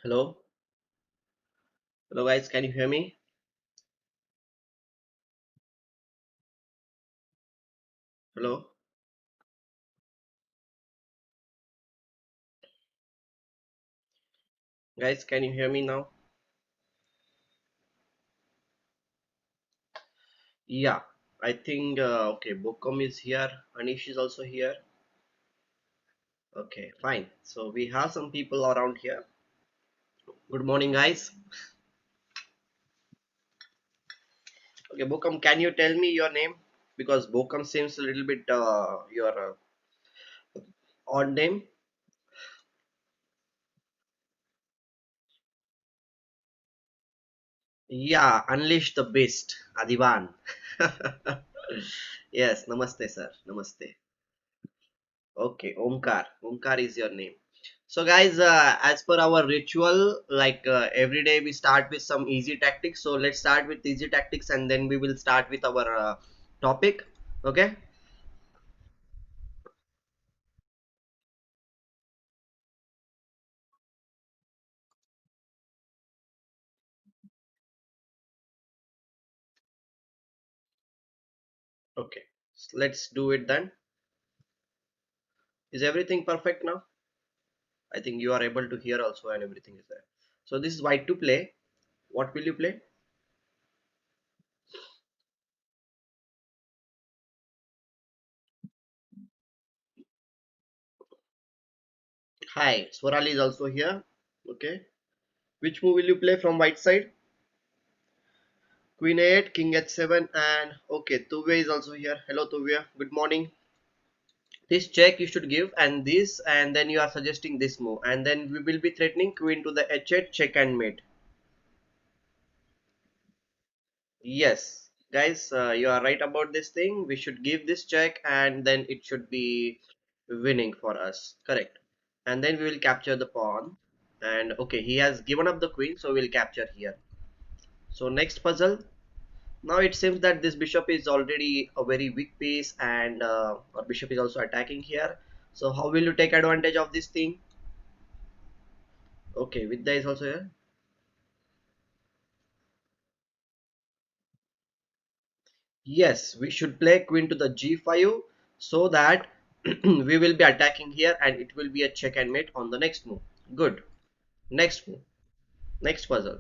Hello, hello guys, can you hear me? Hello, guys, can you hear me now? Yeah, I think okay. Bokom is here. Anish is also here. Okay, fine. So we have some people around here. Good morning, guys. Okay, Bokom, can you tell me your name? Because Bokom seems a little bit your odd name. Yeah, Unleash the Beast, Adivan. Yes, namaste, sir. Namaste. Okay, Omkar. Omkar is your name. So, guys, as per our ritual, like every day we start with some easy tactics. So, let's start with easy tactics and then we will start with our topic. Okay. Okay. So let's do it then. Is everything perfect now? I think you are able to hear also and everything is there. So, this is white to play. What will you play? Hi, Swarali is also here. Okay. Which move will you play from white side? Queen 8, King H7, and okay, Tuvia is also here. Hello, Tuvia. Good morning. This check you should give, and this, and then you are suggesting this move, and then we will be threatening Queen to the H8, check and mate. Yes, guys, you are right about this thing. We should give this check, and then it should be winning for us. Correct. And then we will capture the pawn. And okay, he has given up the queen, so we'll capture here. So next puzzle. Now it seems that this bishop is already a very weak piece and our bishop is also attacking here. So how will you take advantage of this thing? Okay, Vidya is also here. Yes, we should play queen to the g5 so that we will be attacking here and it will be a check and mate on the next move. Good. Next move. Next puzzle.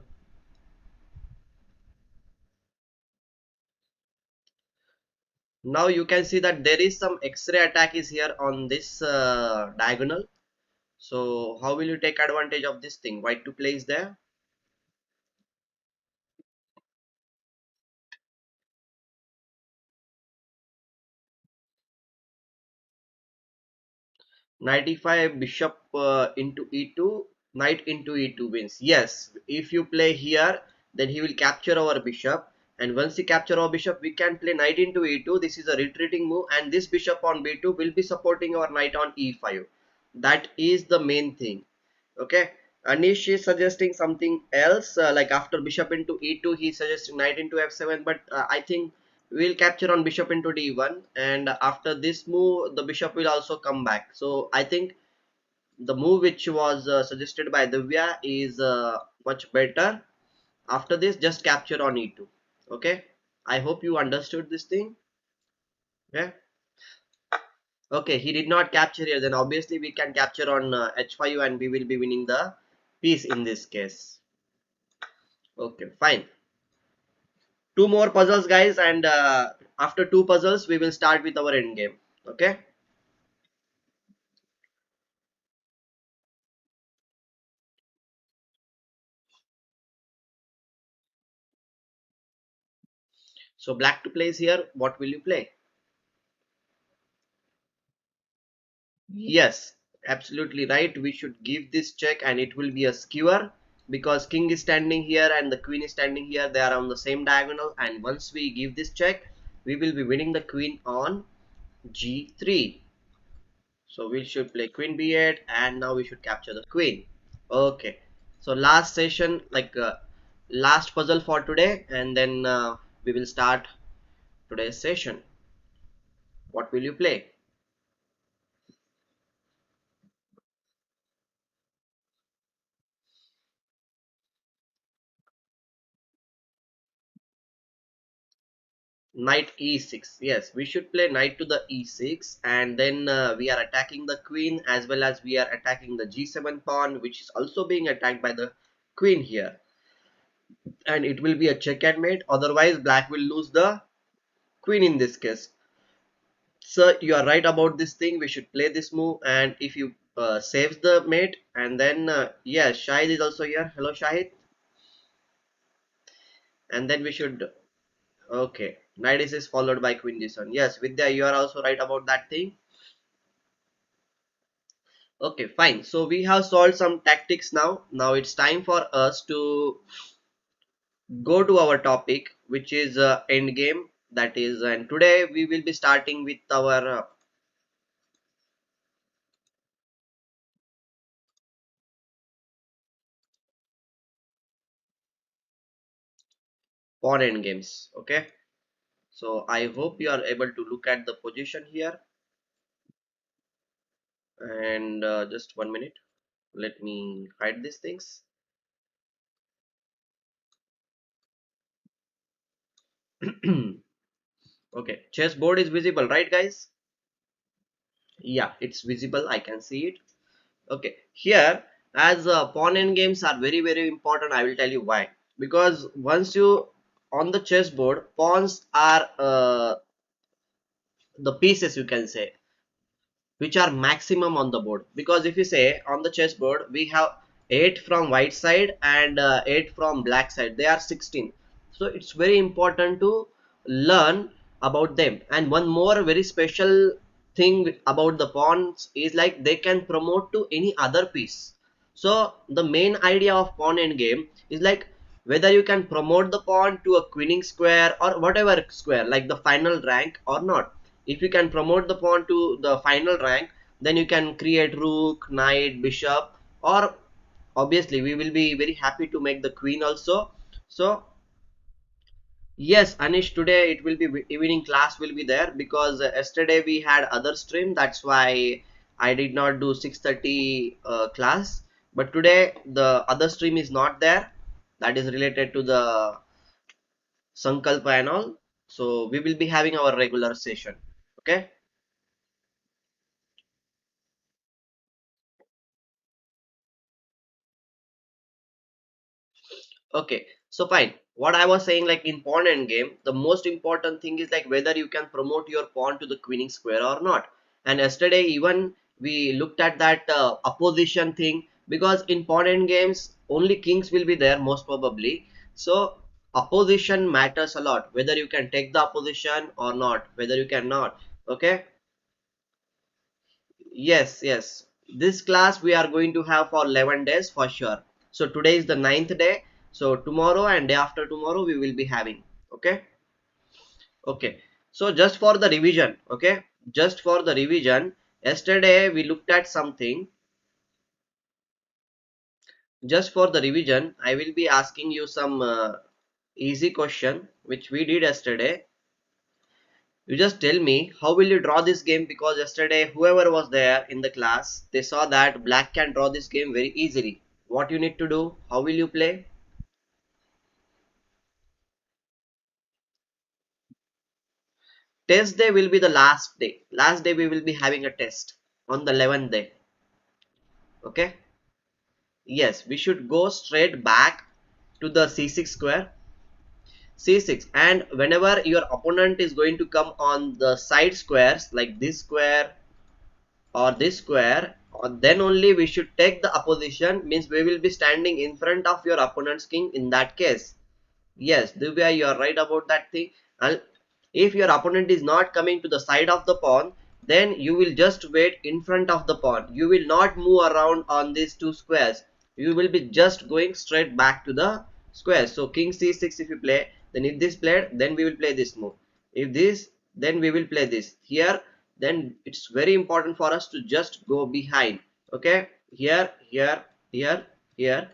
Now you can see that there is some X-ray attack is here on this diagonal. So how will you take advantage of this thing? White to play is there. 95 bishop into e2, knight into e2 wins. Yes, if you play here, then he will capture our bishop. And once he capture our bishop, we can play knight into e2. This is a retreating move, and this bishop on b2 will be supporting our knight on e5. That is the main thing. Okay. Anish is suggesting something else, like after bishop into e2, he suggesting knight into f7. But I think we'll capture on bishop into d1, and after this move, the bishop will also come back. So I think the move which was suggested by Divya is much better. After this, just capture on e2. Okay. I hope you understood this thing. Yeah. Okay, he did not capture here. Then obviously we can capture on h5 and we will be winning the piece in this case. Okay, fine. Two more puzzles, guys, and after two puzzles, we will start with our end game. Okay. So black to play is here. What will you play? Yes, absolutely right. We should give this check, and it will be a skewer because king is standing here and the queen is standing here. They are on the same diagonal, and once we give this check, we will be winning the queen on g3. So we should play queen b8 and now we should capture the queen. Okay. So last session, like last puzzle for today, and then we will start today's session. What will you play? Knight e6. Yes, we should play knight to the e6, and then we are attacking the queen as well as we are attacking the g7 pawn, which is also being attacked by the queen here. And it will be a check and mate. Otherwise, black will lose the queen in this case. So you are right about this thing. We should play this move, and if you saves the mate, and then yeah, Shahid is also here. Hello, Shahid. And then we should okay. Knight is followed by queen d7. Yes, Vidya, you are also right about that thing. Okay, fine. So we have solved some tactics now. Now it's time for us to go to our topic, which is end game. That is, and today we will be starting with our pawn end games. Okay. So I hope you are able to look at the position here. And just 1 minute. Let me hide these things. Okay, chessboard is visible, right, guys? Yeah, it's visible. I can see it. Okay, here as pawn end games are very very important. I will tell you why. Because once you on the chessboard, pawns are the pieces you can say which are maximum on the board. Because if you say on the chessboard we have 8 from white side and 8 from black side, they are 16. So it's very important to learn about them. And one more very special thing about the pawns is like they can promote to any other piece. So the main idea of pawn end game is like whether you can promote the pawn to a queening square or whatever square like the final rank or not. If you can promote the pawn to the final rank, then you can create rook, knight, bishop, or obviously we will be very happy to make the queen also. So yes, Anish, today it will be evening class will be there because yesterday we had other stream. That's why I did not do 6:30 class. But today the other stream is not there. That is related to the Sankalpa and all. So we will be having our regular session. Okay. Okay, so fine. What I was saying, like in pawn end game, the most important thing is like whether you can promote your pawn to the queening square or not. And yesterday, even we looked at that opposition thing because in pawn end games, only kings will be there most probably. So opposition matters a lot. Whether you can take the opposition or not, whether you cannot. Okay. Yes, yes. This class we are going to have for 11 days for sure. So today is the ninth day. So tomorrow and day after tomorrow we will be having. Okay. Okay. So just for the revision. Okay. Just for the revision. Yesterday we looked at something. Just for the revision, I will be asking you some easy question which we did yesterday. You just tell me how will you draw this game because yesterday whoever was there in the class they saw that black can draw this game very easily. What you need to do? How will you play? Test day will be the last day. Last day we will be having a test on the 11th day. Okay? Yes, we should go straight back to the c6 square. C6, and whenever your opponent is going to come on the side squares like this square or this square, or then only we should take the opposition, means we will be standing in front of your opponent's king in that case. Yes, Divya, you are right about that thing. And if your opponent is not coming to the side of the pawn, then you will just wait in front of the pawn. You will not move around on these two squares. You will be just going straight back to the square. So king c6 if you play, then if this played, then we will play this move. If this, then we will play this. Here, then it's very important for us to just go behind. Okay, here, here, here, here.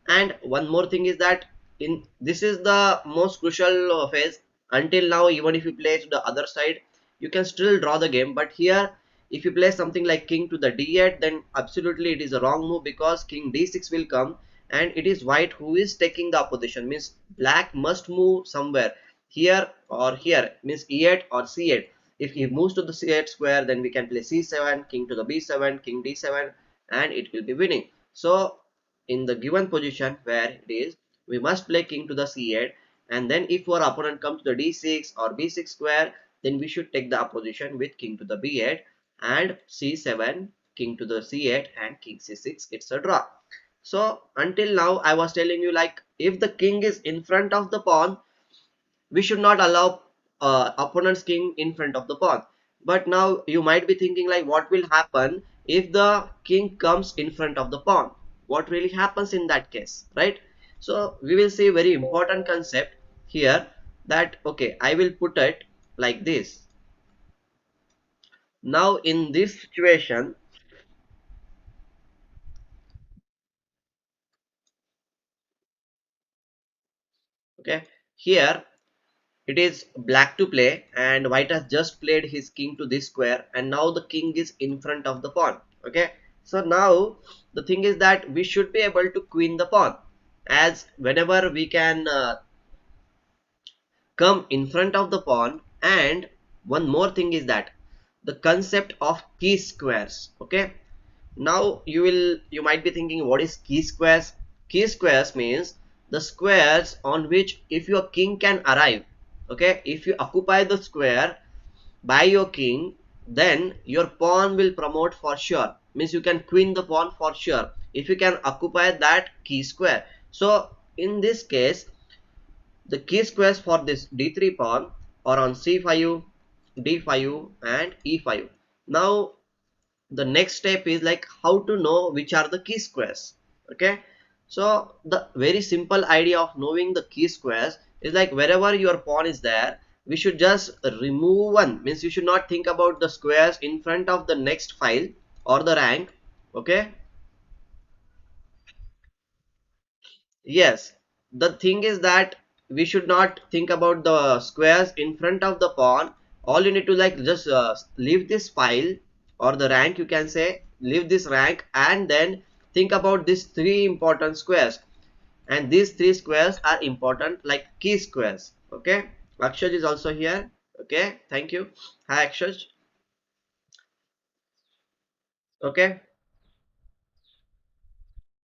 And one more thing is that in this is the most crucial phase. Until now, even if you play to the other side, you can still draw the game. But here, if you play something like king to the d8, then absolutely it is a wrong move because king d6 will come and it is white who is taking the opposition, means black must move somewhere. here or here, means e8 or c8. If he moves to the c8 square, then we can play c7, king to the b7, king d7, and it will be winning. So in the given position where it is, we must play king to the c8, and then if our opponent comes to the d6 or b6 square, then we should take the opposition with king to the b8 and c7, king to the c8 and king c6. It's a draw. So until now I was telling you, like, if the king is in front of the pawn, we should not allow opponent's king in front of the pawn. But now you might be thinking, like, what will happen if the king comes in front of the pawn? What really happens in that case, right? So we will see a very important concept here, that okay, I will put it like this. Now in this situation, okay, here it is black to play, and white has just played his king to this square, and now the king is in front of the pawn. Okay, so now the thing is that we should be able to queen the pawn, as whenever we can come in front of the pawn. And one more thing is that the concept of key squares. Okay, now you might be thinking, what is key squares? Key squares means the squares on which if your king can arrive. Okay, if you occupy the square by your king, then your pawn will promote for sure, means you can queen the pawn for sure if you can occupy that key square. So in this case, the key squares for this d3 pawn are on c5, d5 and e5. Now the next step is like how to know which are the key squares. Okay, so the very simple idea of knowing the key squares is like, wherever your pawn is there, we should just remove one, means you should not think about the squares in front of the next file or the rank. Okay, yes, the thing is that we should not think about the squares in front of the pawn. All you need to, like, just leave this file or the rank, you can say, leave this rank, and then think about these three important squares. And these three squares are important, like key squares. Okay, Akshaj is also here. Okay, thank you. Hi Akshaj. Okay.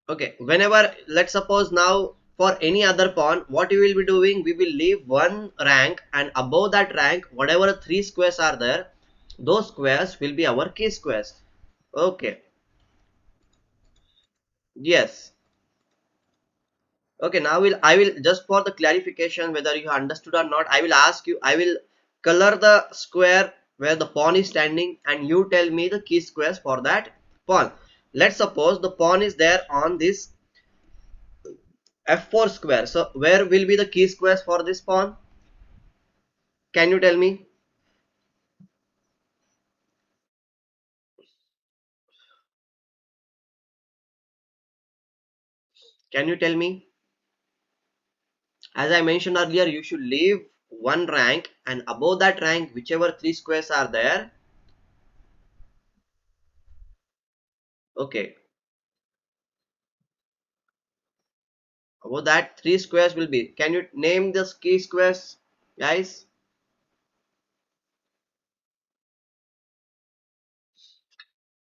Okay, whenever, let's suppose now, for any other pawn, what we will be doing, we will leave one rank, and above that rank, whatever three squares are there, those squares will be our key squares. Okay, yes. Okay, now I will just, for the clarification whether you understood or not, I will ask you, I will color the square where the pawn is standing, and you tell me the key squares for that pawn. Let's suppose the pawn is there on this f4 square. So where will be the key squares for this pawn? Can you tell me? Can you tell me? As I mentioned earlier, you should leave one rank, and above that rank, whichever three squares are there. Okay, above that three squares will be. Can you name the key squares, guys?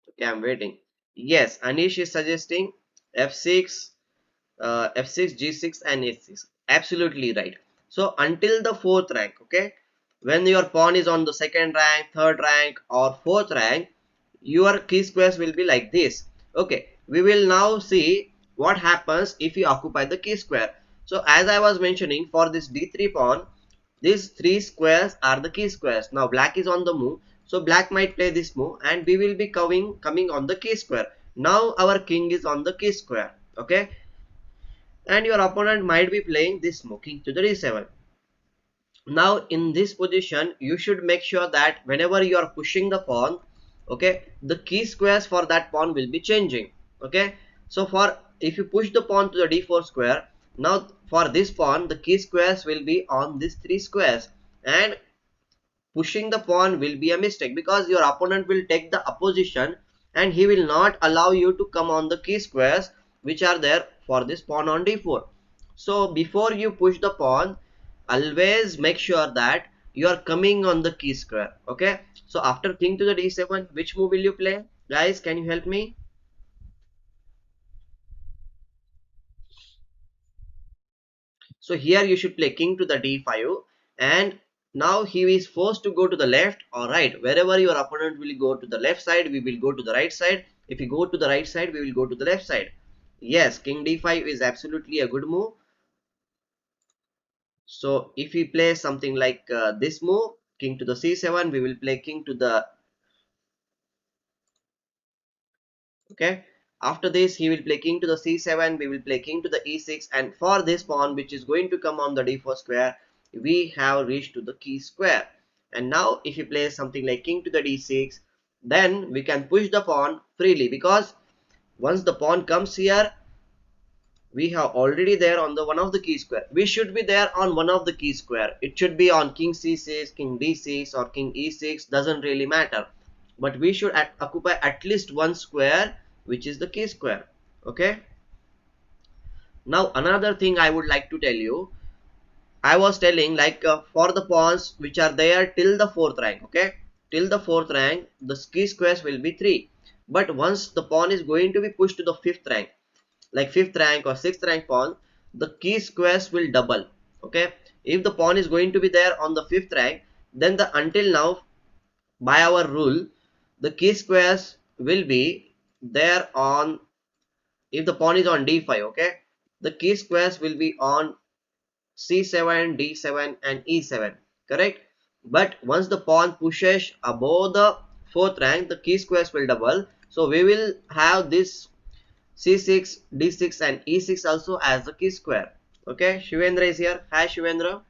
Okay, I'm waiting. Yes, Anish is suggesting f6, f6, g6 and h6. Absolutely right. So until the fourth rank, okay, when your pawn is on the second rank, third rank or fourth rank, your key squares will be like this. Okay, we will now see what happens if you occupy the key square. So as I was mentioning, for this d3 pawn, these three squares are the key squares. Now black is on the move, so black might play this move, and we will be coming on the key square. Now our king is on the key square. Okay, and your opponent might be playing this move, king to the d7. Now in this position, you should make sure that whenever you are pushing the pawn, okay, the key squares for that pawn will be changing. Okay, so for, if you push the pawn to the d4 square, now for this pawn the key squares will be on these three squares, and pushing the pawn will be a mistake, because your opponent will take the opposition, and he will not allow you to come on the key squares which are there for this pawn on d4. So before you push the pawn, always make sure that you are coming on the key square. Okay, so after king to the d7, which move will you play? Guys, can you help me? So here you should play king to the d5, and now he is forced to go to the left or right. Wherever your opponent will go to the left side, we will go to the right side. If you go to the right side, we will go to the left side. Yes, king d5 is absolutely a good move. So if we play something like this move, king to the c7, we will play king to the, okay. After this, he will play king to the c7, we will play king to the e6, and for this pawn which is going to come on the d4 square, we have reached to the key square. And now if you play something like king to the d6, then we can push the pawn freely, because once the pawn comes here, we have already there on the one of the key square. We should be there on one of the key square. It should be on king c6, king d6, or king e6, doesn't really matter, but we should occupy at least one square, which is the key square. Okay, now another thing I would like to tell you, I was telling like for the pawns which are there till the fourth rank, okay, till the fourth rank the key squares will be 3, but once the pawn is going to be pushed to the fifth rank, like fifth rank or sixth rank pawn, the key squares will double. Okay, if the pawn is going to be there on the fifth rank, then the until now by our rule the key squares will be there on, if the pawn is on d5, okay, the key squares will be on c7, d7 and e7, correct. But once the pawn pushes above the fourth rank, the key squares will double, so we will have this c6, d6 and e6 also as the key square. Okay, Shivendra is here. Hi Shivendra.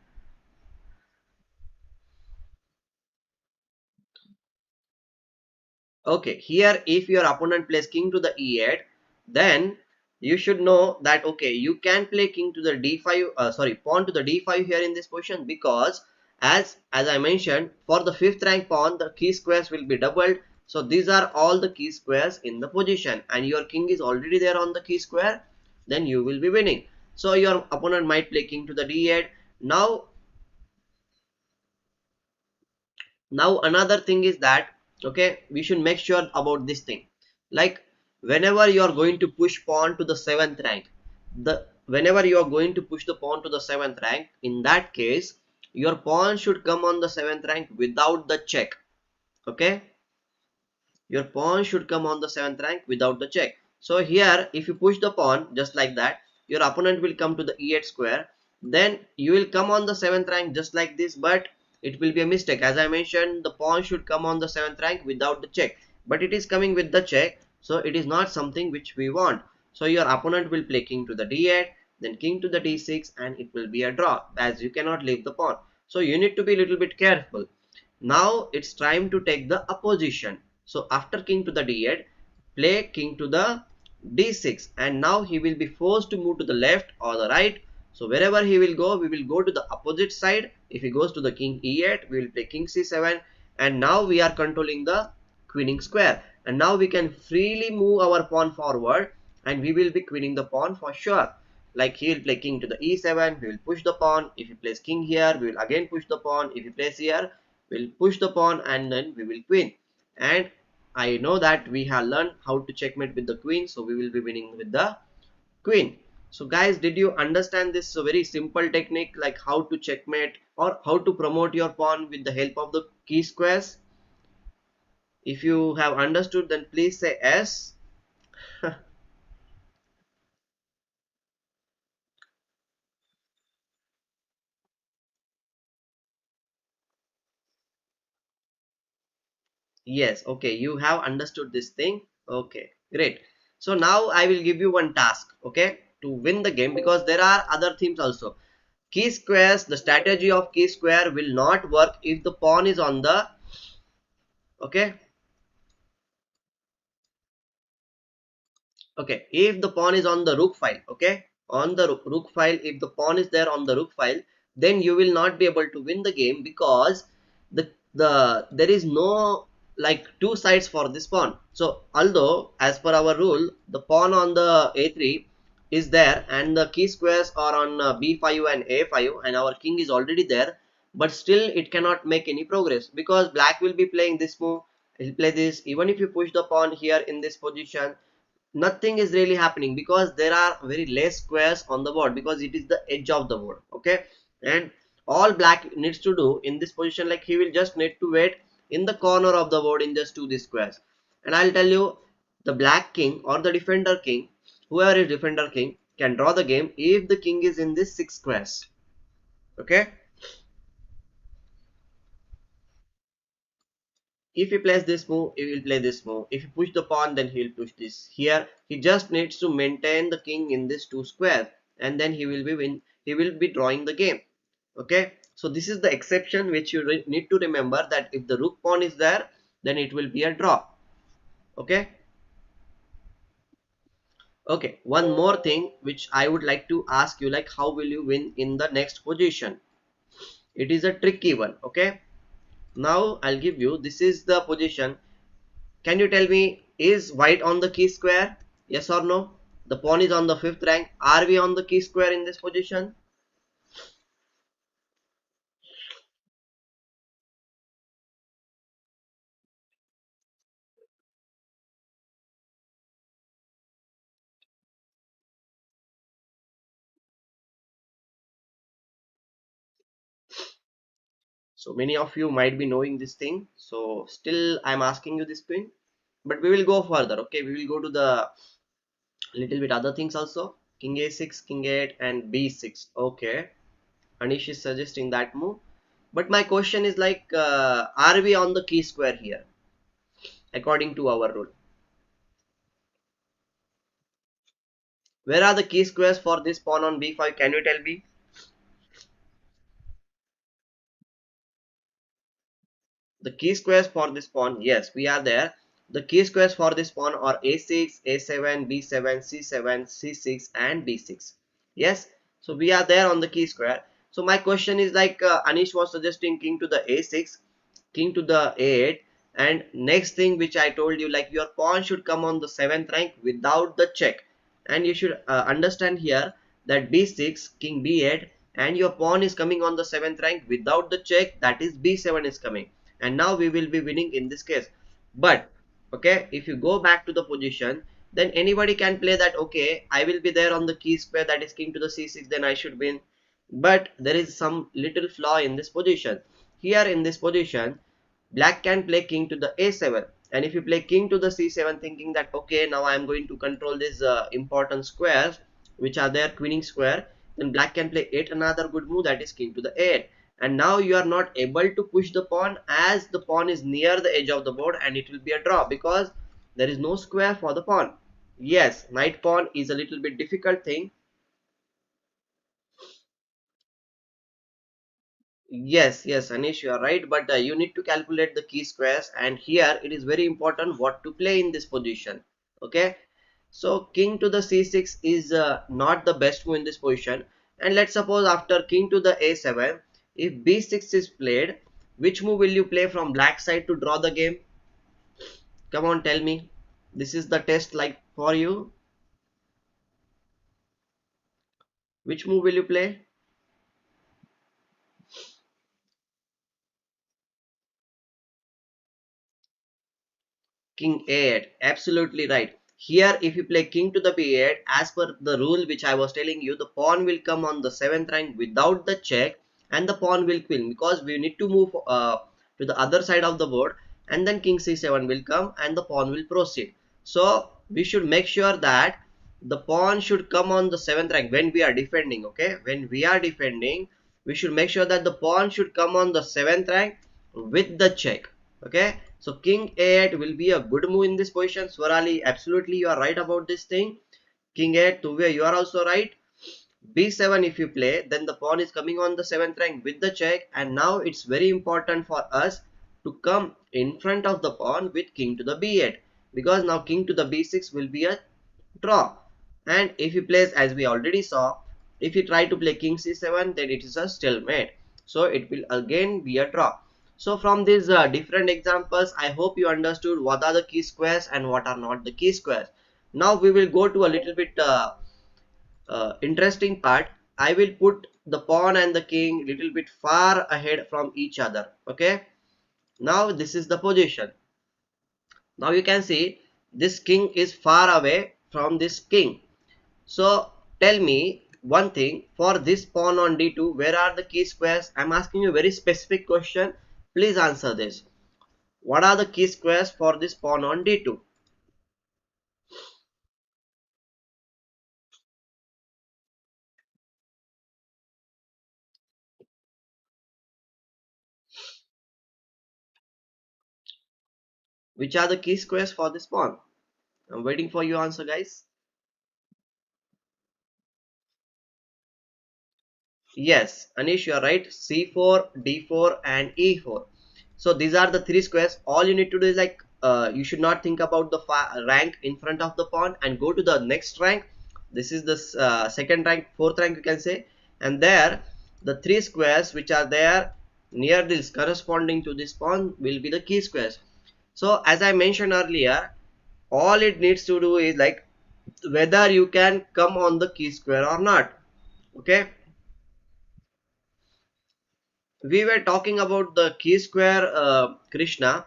Okay, here if your opponent plays king to the e8, then you should know that okay, you can play king to the d5, sorry, pawn to the d5 here in this position, because as I mentioned, for the fifth rank pawn the key squares will be doubled. So these are all the key squares in the position, and your king is already there on the key square, then you will be winning. So your opponent might play king to the d8. Now another thing is that, okay, we should make sure about this thing, like whenever you are going to push pawn to the seventh rank, the whenever you are going to push the pawn to the seventh rank, in that case your pawn should come on the seventh rank without the check. Okay, your pawn should come on the seventh rank without the check. So here if you push the pawn just like that, your opponent will come to the e8 square, then you will come on the seventh rank just like this, but it will be a mistake. As I mentioned, the pawn should come on the seventh rank without the check, but it is coming with the check, so it is not something which we want. So your opponent will play king to the d8, then king to the d6, and it will be a draw as you cannot leave the pawn. So you need to be a little bit careful. Now it's time to take the opposition. So after king to the d8, play king to the d6, and now he will be forced to move to the left or the right. So wherever he will go, we will go to the opposite side. If he goes to the king e8, we will play king c7, and now we are controlling the queening square. And now we can freely move our pawn forward, and we will be queening the pawn for sure. Like he will play king to the e7, we will push the pawn. If he plays king here, we will again push the pawn. If he plays here, we'll push the pawn and then we will queen. And I know that we have learned how to checkmate with the queen, so we will be winning with the queen. So guys, did you understand this very simple technique, like how to checkmate or how to promote your pawn with the help of the key squares? If you have understood, then please say yes. Yes, okay, you have understood this thing. Okay, great. So now I will give you one task, okay, to win the game, because there are other themes also. Key squares, the strategy of key square will not work if the pawn is on the, okay, okay, if the pawn is on the rook file, okay, on the rook file, if the pawn is there on the rook file, then you will not be able to win the game, because there is no like two sides for this pawn. So although as per our rule the pawn on the a3 is there and the key squares are on b5 and a5 and our king is already there, but still it cannot make any progress because black will be playing this move, he'll play this. Even if you push the pawn here in this position, nothing is really happening because there are very less squares on the board because it is the edge of the board. Okay, and all black needs to do in this position, like he will just need to wait in the corner of the board in just two these squares. And I'll tell you, the black king or the defender king, whoever is defender king, can draw the game if the king is in this six squares. Okay, if he plays this move, he will play this move. If he push the pawn, then he will push this. Here, he just needs to maintain the king in this two square, and then he will be win. He will be drawing the game. Okay, so this is the exception which you need to remember, that if the rook pawn is there, then it will be a draw. Okay. Okay. One more thing which I would like to ask you, like how will you win in the next position? It is a tricky one. Okay. Now I'll give you. This is the position. Can you tell me, is white on the key square? Yes or no? The pawn is on the fifth rank. Are we on the key square in this position? So many of you might be knowing this thing. So still I'm asking you this thing. But we will go further. Okay, we will go to the little bit other things also. King a6, king a8 and b6. Okay, Anish is suggesting that move. But my question is like, are we on the key square here according to our rule? Where are the key squares for this pawn on b5? Can you tell me? The key squares for this pawn, yes, we are there. The key squares for this pawn are a6, a7, b7, c7, c6 and b6. Yes, so we are there on the key square. So my question is like, Anish was suggesting king to the a6, king to the a8, and next thing which I told you, like your pawn should come on the 7th rank without the check. And you should understand here that b6, king b8, and your pawn is coming on the 7th rank without the check, that is b7 is coming, and now we will be winning in this case. But okay, if you go back to the position, then anybody can play that, okay, I will be there on the key square, that is king to the c6, then I should win. But there is some little flaw in this position. Here in this position, black can play king to the a7, and if you play king to the c7 thinking that, okay, now I am going to control these important squares which are there, queening square, then black can play yet another good move, that is king to the a8. And now you are not able to push the pawn as the pawn is near the edge of the board, and it will be a draw because there is no square for the pawn. Yes, knight pawn is a little bit difficult thing. Yes, yes, Anish, you are right, but you need to calculate the key squares, and here it is very important what to play in this position. Okay, so king to the c6 is not the best move in this position, and let's suppose after king to the a7, if b6 is played, which move will you play from black side to draw the game? Come on, tell me. This is the test like for you. Which move will you play? King a8, absolutely right. Here if you play king to the b8, as per the rule which I was telling you, the pawn will come on the 7th rank without the check, and the pawn will queen because we need to move to the other side of the board, and then king c7 will come and the pawn will proceed. So we should make sure that the pawn should come on the 7th rank when we are defending. Okay, when we are defending, we should make sure that the pawn should come on the 7th rank with the check. Okay, so king a8 will be a good move in this position. Swarali, absolutely you are right about this thing. King a8, Tuvia, you are also right. b7 if you play, then the pawn is coming on the 7th rank with the check, and now it's very important for us to come in front of the pawn with king to the b8, because now king to the b6 will be a draw. And if he plays, as we already saw, if he try to play king c7, then it is a stalemate, so it will again be a draw. So from these different examples, I hope you understood what are the key squares and what are not the key squares. Now we will go to a little bit interesting part, I will put the pawn and the king little bit far ahead from each other. Okay, now this is the position. Now you can see this king is far away from this king. So tell me one thing, for this pawn on d2, where are the key squares? I'm asking you a very specific question. Please answer this. What are the key squares for this pawn on d2? Which are the key squares for this pawn? I'm waiting for your answer, guys. Yes, Anish, you are right. C4, D4, and E4. So these are the three squares. All you need to do is like you should not think about the rank in front of the pawn and go to the next rank. This is the second rank, fourth rank, you can say. And there, the three squares which are there near this corresponding to this pawn will be the key squares. So as I mentioned earlier, all it needs to do is like whether you can come on the key square or not. Okay, we were talking about the key square, Krishna,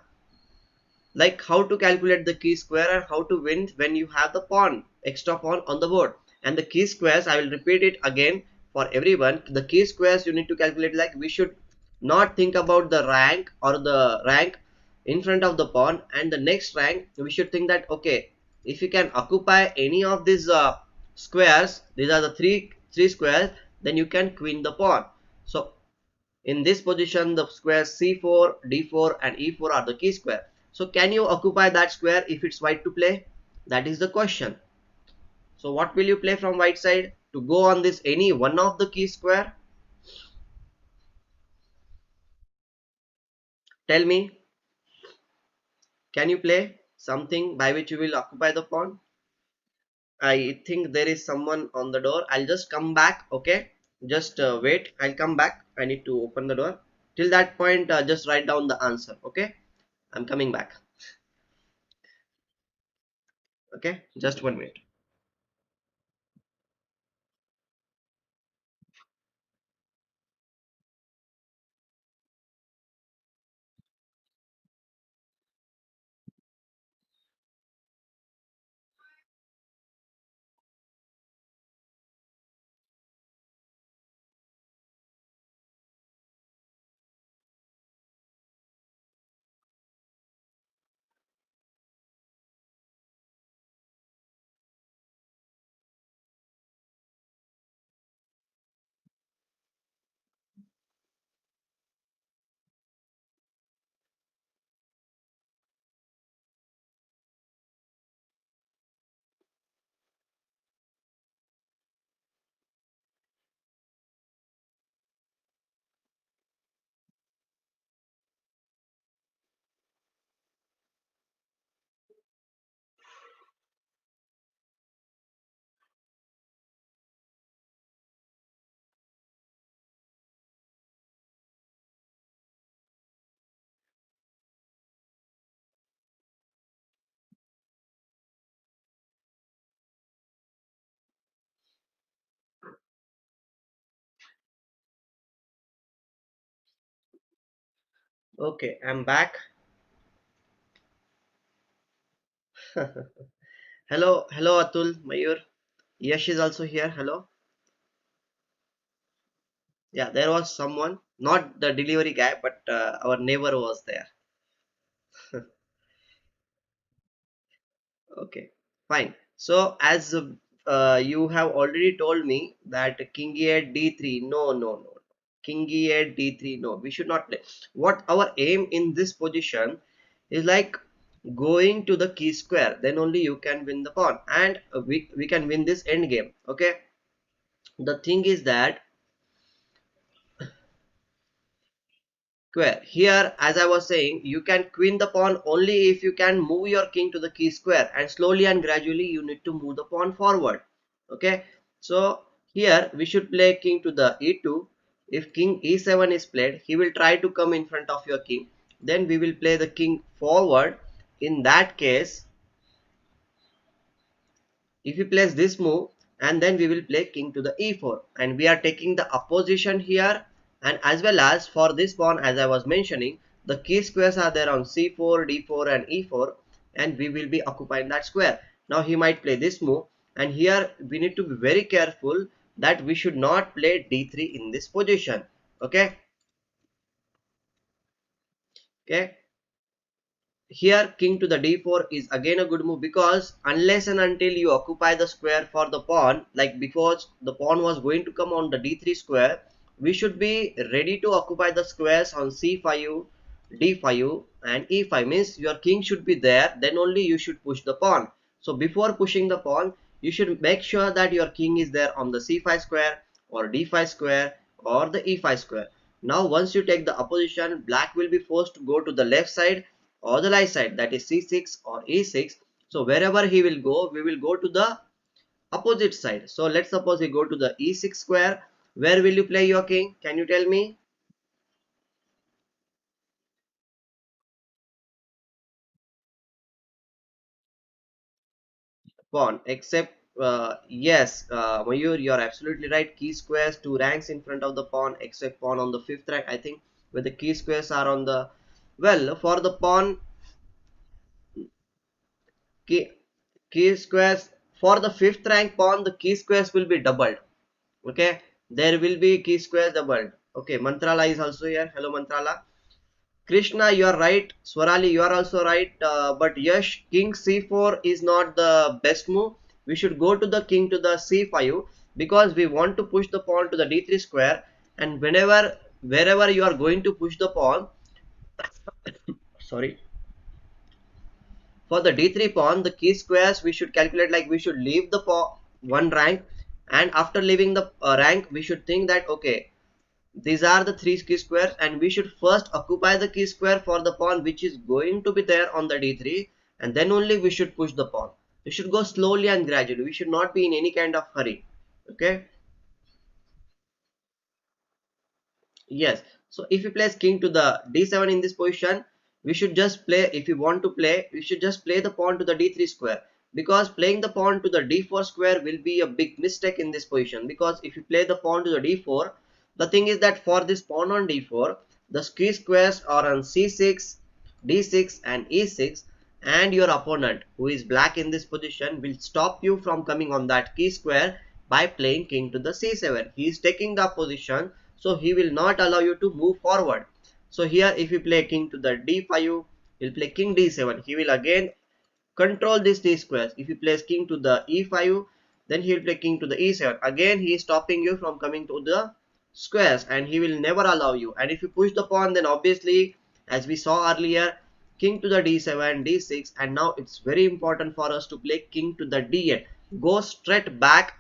like how to calculate the key square and how to win when you have the pawn, extra pawn on the board. And the key squares, I will repeat it again for everyone. The key squares you need to calculate, like we should not think about the rank or the rank in front of the pawn, and the next rank we should think that okay, if you can occupy any of these squares, these are the three squares, then you can queen the pawn. So in this position, the squares c4, d4, and e4 are the key square. So can you occupy that square if it's white to play? That is the question. So what will you play from white side to go on this any one of the key square? Tell me, can you play something by which you will occupy the pawn? I think there is someone on the door. I'll just come back. Okay, just wait. I'll come back. I need to open the door. Till that point, just write down the answer. Okay, I'm coming back. Okay, just 1 minute. Okay, I'm back. Hello, hello Atul, Mayur. Yash is also here. Hello. Yeah, there was someone, not the delivery guy, but our neighbor was there. Okay, fine. So as you have already told me that king e8 d3, no, no, no. King e8 d3, no. We should not play. What our aim in this position is like going to the key square. Then only you can win the pawn, and we can win this end game. Okay. The thing is that square. Here, as I was saying, you can queen the pawn only if you can move your king to the key square, and slowly and gradually you need to move the pawn forward. Okay, so here we should play king to the e2. If king e7 is played, he will try to come in front of your king. Then we will play the king forward. In that case, if he plays this move, and then we will play king to the e4, and we are taking the opposition here. And as well as for this pawn, as I was mentioning, the key squares are there on c4, d4 and e4, and we will be occupying that square. Now he might play this move, and here we need to be very careful that we should not play d3 in this position. Okay. Okay, here king to the d4 is again a good move, because unless and until you occupy the square for the pawn, like before the pawn was going to come on the d3 square, we should be ready to occupy the squares on c5, d5 and e5. Means your king should be there, then only you should push the pawn. So before pushing the pawn, you should make sure that your king is there on the c5 square or d5 square or the e5 square. Now once you take the opposition, black will be forced to go to the left side or the right side, that is c6 or e6. So wherever he will go, we will go to the opposite side. So let's suppose we go to the e6 square. Where will you play your king? Can you tell me? Pawn. Except yes, Mayur, you are absolutely right. Key squares, two ranks in front of the pawn, except pawn on the fifth rank, I think, where the key squares are on the, well, for the pawn, key, key squares for the fifth rank pawn, the key squares will be doubled. Okay, there will be key squares doubled. Okay, Mantrala is also here. Hello Mantrala. Krishna, you are right. Swarali, you are also right. But Yash, king c4 is not the best move. We should go to the king to the c5, because we want to push the pawn to the d3 square. And wherever you are going to push the pawn, sorry, for the d3 pawn, the key squares we should calculate, like we should leave the pawn one rank, and after leaving the rank, we should think that okay, these are the three key squares, and we should first occupy the key square for the pawn which is going to be there on the d3, and then only we should push the pawn. We should go slowly and gradually. We should not be in any kind of hurry. Okay. Yes. So if you place king to the d7 in this position, we should just play, if you want to play, we should just play the pawn to the d3 square, because playing the pawn to the d4 square will be a big mistake in this position. Because if you play the pawn to the d4, the thing is that for this pawn on d4, the key squares are on c6, d6 and e6, and your opponent, who is black in this position, will stop you from coming on that key square by playing king to the c7. He is taking the position, so he will not allow you to move forward. So here if you play king to the d5, he'll play king d7. He will again control this d squares. If you place king to the e5, then he will play king to the e7. Again he is stopping you from coming to the squares, and he will never allow you. And if you push the pawn, then obviously, as we saw earlier, king to the d7, d6, and now it's very important for us to play king to the d8. Go straight back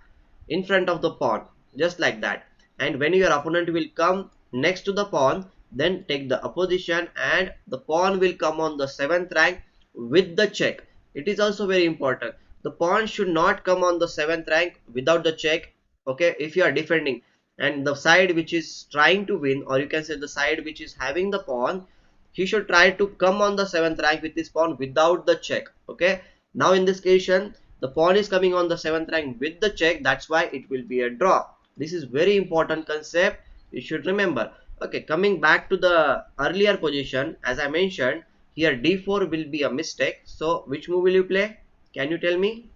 in front of the pawn, just like that. And when your opponent will come next to the pawn, then take the opposition, and the pawn will come on the 7th rank with the check. It is also very important. The pawn should not come on the 7th rank without the check. Okay, if you are defending, and the side which is trying to win, or you can say the side which is having the pawn, he should try to come on the 7th rank with this pawn without the check. Okay, now in this case, the pawn is coming on the 7th rank with the check. That's why it will be a draw. This is very important concept, you should remember. Okay, coming back to the earlier position, as I mentioned, here d4 will be a mistake. So which move will you play? Can you tell me?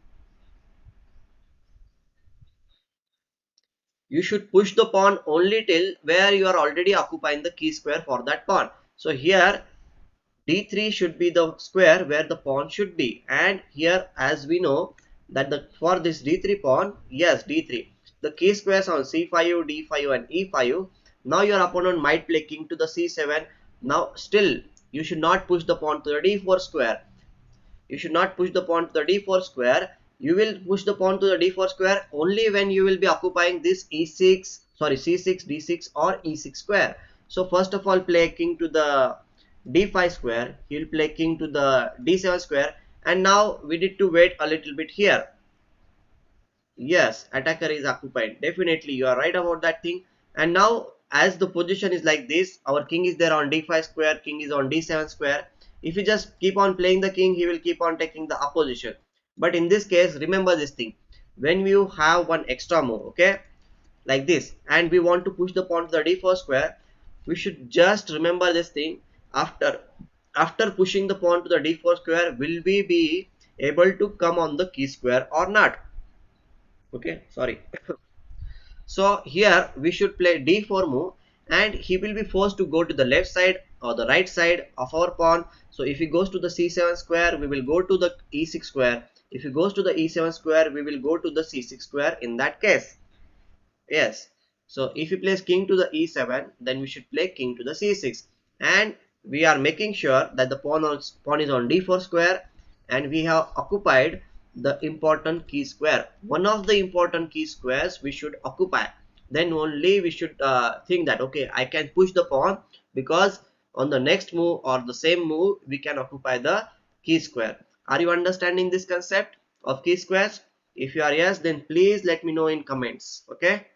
You should push the pawn only till where you are already occupying the key square for that pawn. So here d3 should be the square where the pawn should be, and here as we know that the for this d3 pawn, yes, d3, the key squares on c5, d5 and e5. Now your opponent might play king to the c7. Now still you should not push the pawn to the d4 square. You should not push the pawn to the d4 square. You will push the pawn to the d4 square only when you will be occupying this e6, sorry, c6, d6 or e6 square. So first of all, play king to the d5 square. He will play king to the d7 square, and now we need to wait a little bit here. Yes, attacker is occupied. Definitely, you are right about that thing. And now, as the position is like this, our king is there on d5 square, king is on d7 square. If you just keep on playing the king, he will keep on taking the opposition. But in this case, remember this thing. when you have one extra move, okay, like this, and we want to push the pawn to the d4 square, we should just remember this thing. After pushing the pawn to the d4 square, will we be able to come on the key square or not? Okay, sorry. So here we should play d4 move, and he will be forced to go to the left side or the right side of our pawn. So if he goes to the c7 square, we will go to the e6 square. If he goes to the e7 square, we will go to the c6 square in that case. Yes. So if you place king to the e7, then we should play king to the c6. And we are making sure that the pawn is on d4 square, and we have occupied the important key square. One of the important key squares we should occupy. Then only we should think that, okay, I can push the pawn, because on the next move or the same move, we can occupy the key square. Are you understanding this concept of key squares? If you are yes, then please let me know in comments. Okay.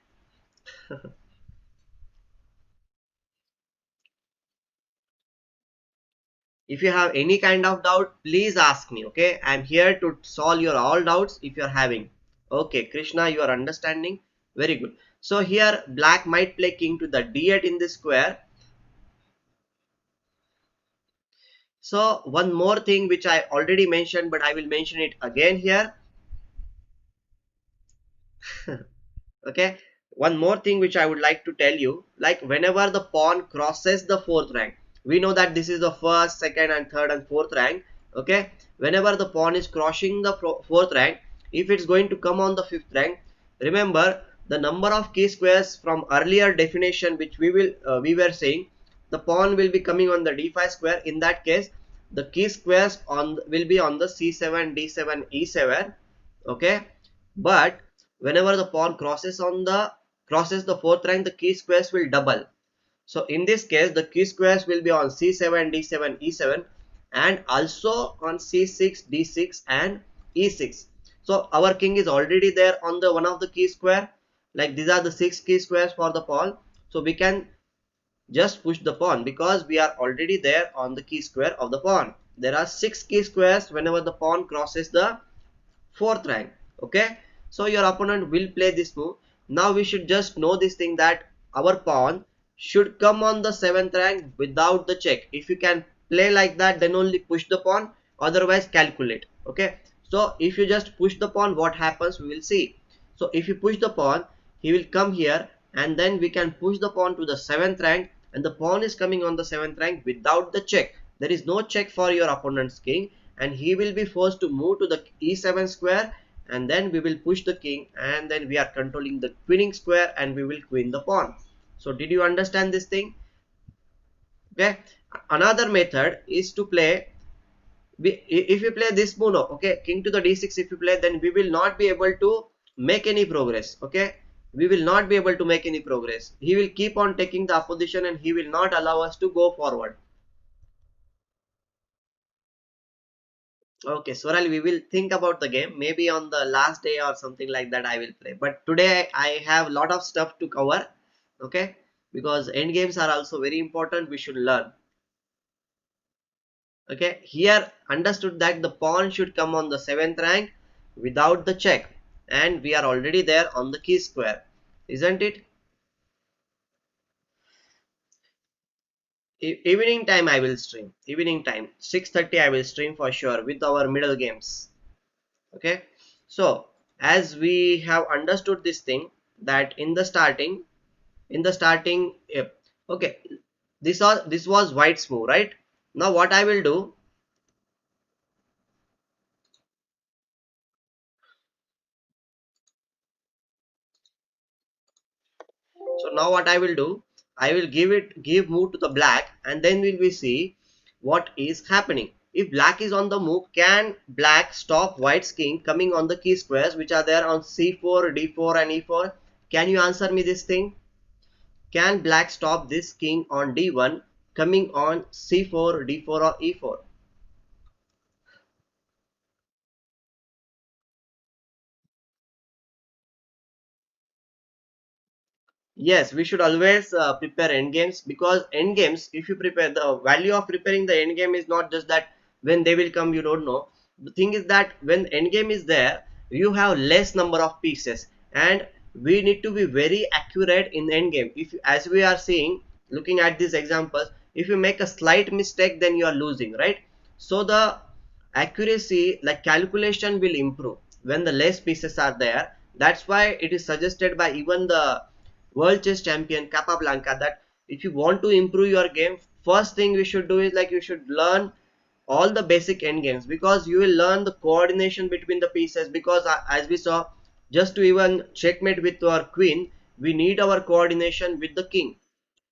If you have any kind of doubt, please ask me. Okay, I'm here to solve your all doubts if you're having. Okay, Krishna, you are understanding. Very good. So here black might play king to the d8 in this square. So one more thing which I already mentioned, but I will mention it again here. Okay, one more thing which I would like to tell you, like whenever the pawn crosses the fourth rank, we know that this is the first, second and third and fourth rank. Okay, whenever the pawn is crossing the fourth rank, if it's going to come on the fifth rank, remember the number of key squares from earlier definition which we were saying, the pawn will be coming on the d5 square. In that case, the key squares on will be on the c7, d7, e7. Okay, but whenever the pawn crosses the fourth rank, the key squares will double. So in this case, the key squares will be on c7, d7, e7, and also on c6, d6 and e6. So our king is already there on the one of the key square. Like these are the six key squares for the pawn. So we can just push the pawn because we are already there on the key square of the pawn. There are six key squares whenever the pawn crosses the fourth rank. Okay, so your opponent will play this move. Now we should just know this thing, that our pawn should come on the seventh rank without the check. If you can play like that, then only push the pawn, otherwise calculate. Okay, so if you just push the pawn, what happens we will see. So if you push the pawn, he will come here, and then we can push the pawn to the seventh rank, and the pawn is coming on the seventh rank without the check. There is no check for your opponent's king, and he will be forced to move to the e7 square, and then we will push the king, and then we are controlling the queening square, and we will queen the pawn. So did you understand this thing? Okay, another method is to play, if you play this move now, okay, king to the d6, if you play, then we will not be able to make any progress. Okay, we will not be able to make any progress. He will keep on taking the opposition, and he will not allow us to go forward. Okay, Swaral, we will think about the game. Maybe on the last day or something like that I will play. But today I have a lot of stuff to cover. Okay, because end games are also very important. We should learn. Okay, here understood that the pawn should come on the seventh rank without the check. And we are already there on the key square. Isn't it? Evening time I will stream. Evening time. 6:30 I will stream for sure with our middle games. Okay, so as we have understood this thing, that in the starting yep. Okay, this was white's move, right? Now what I will do, so now what I will do, I will give move to the black, and then we will see what is happening. If black is on the move, can black stop white's king coming on the key squares which are there on c4, d4 and e4? Can you answer me this thing? Can black stop this king on d1 coming on c4, d4 or e4? Yes, we should always prepare endgames, because endgames, if you prepare, the value of preparing the endgame is not just that when they will come you don't know. The thing is that when endgame is there, you have less number of pieces, and we need to be very accurate in endgame. If as we are seeing, looking at these examples, if you make a slight mistake, then you are losing, right? So the accuracy, like calculation, will improve when the less pieces are there. That's why it is suggested by even the world chess champion Capablanca that if you want to improve your game, first thing we should do is like you should learn all the basic end games, because you will learn the coordination between the pieces. Because as we saw, just to even checkmate with our queen, we need our coordination with the king.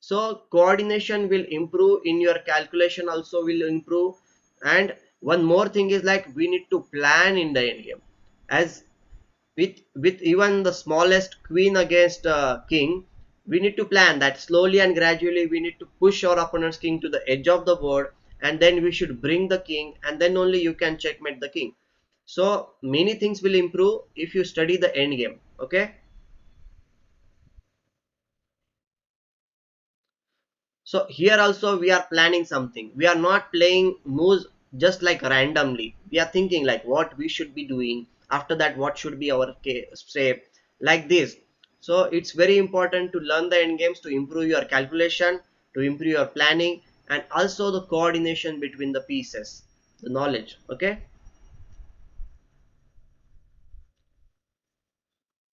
So coordination will improve, in your calculation also will improve. And one more thing is like we need to plan in the end game. As with even the smallest queen against king, we need to plan that slowly and gradually we need to push our opponent's king to the edge of the board, and then we should bring the king, and then only you can checkmate the king. So many things will improve if you study the end game. Okay, so here also we are planning something. We are not playing moves just like randomly. We are thinking like what we should be doing. After that, what should be our step, like this. So it's very important to learn the end games to improve your calculation, to improve your planning, and also the coordination between the pieces, the knowledge. Okay.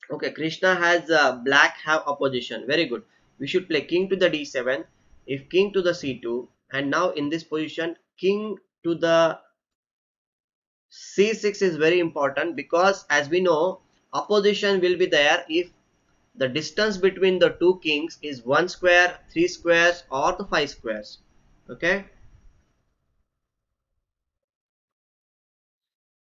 Okay, Krishna has black have opposition. Very good. We should play king to the d7. If king to the c2, and now in this position, king to the c6 is very important, because as we know, opposition will be there if the distance between the two kings is 1 square, 3 squares, or the 5 squares. Okay.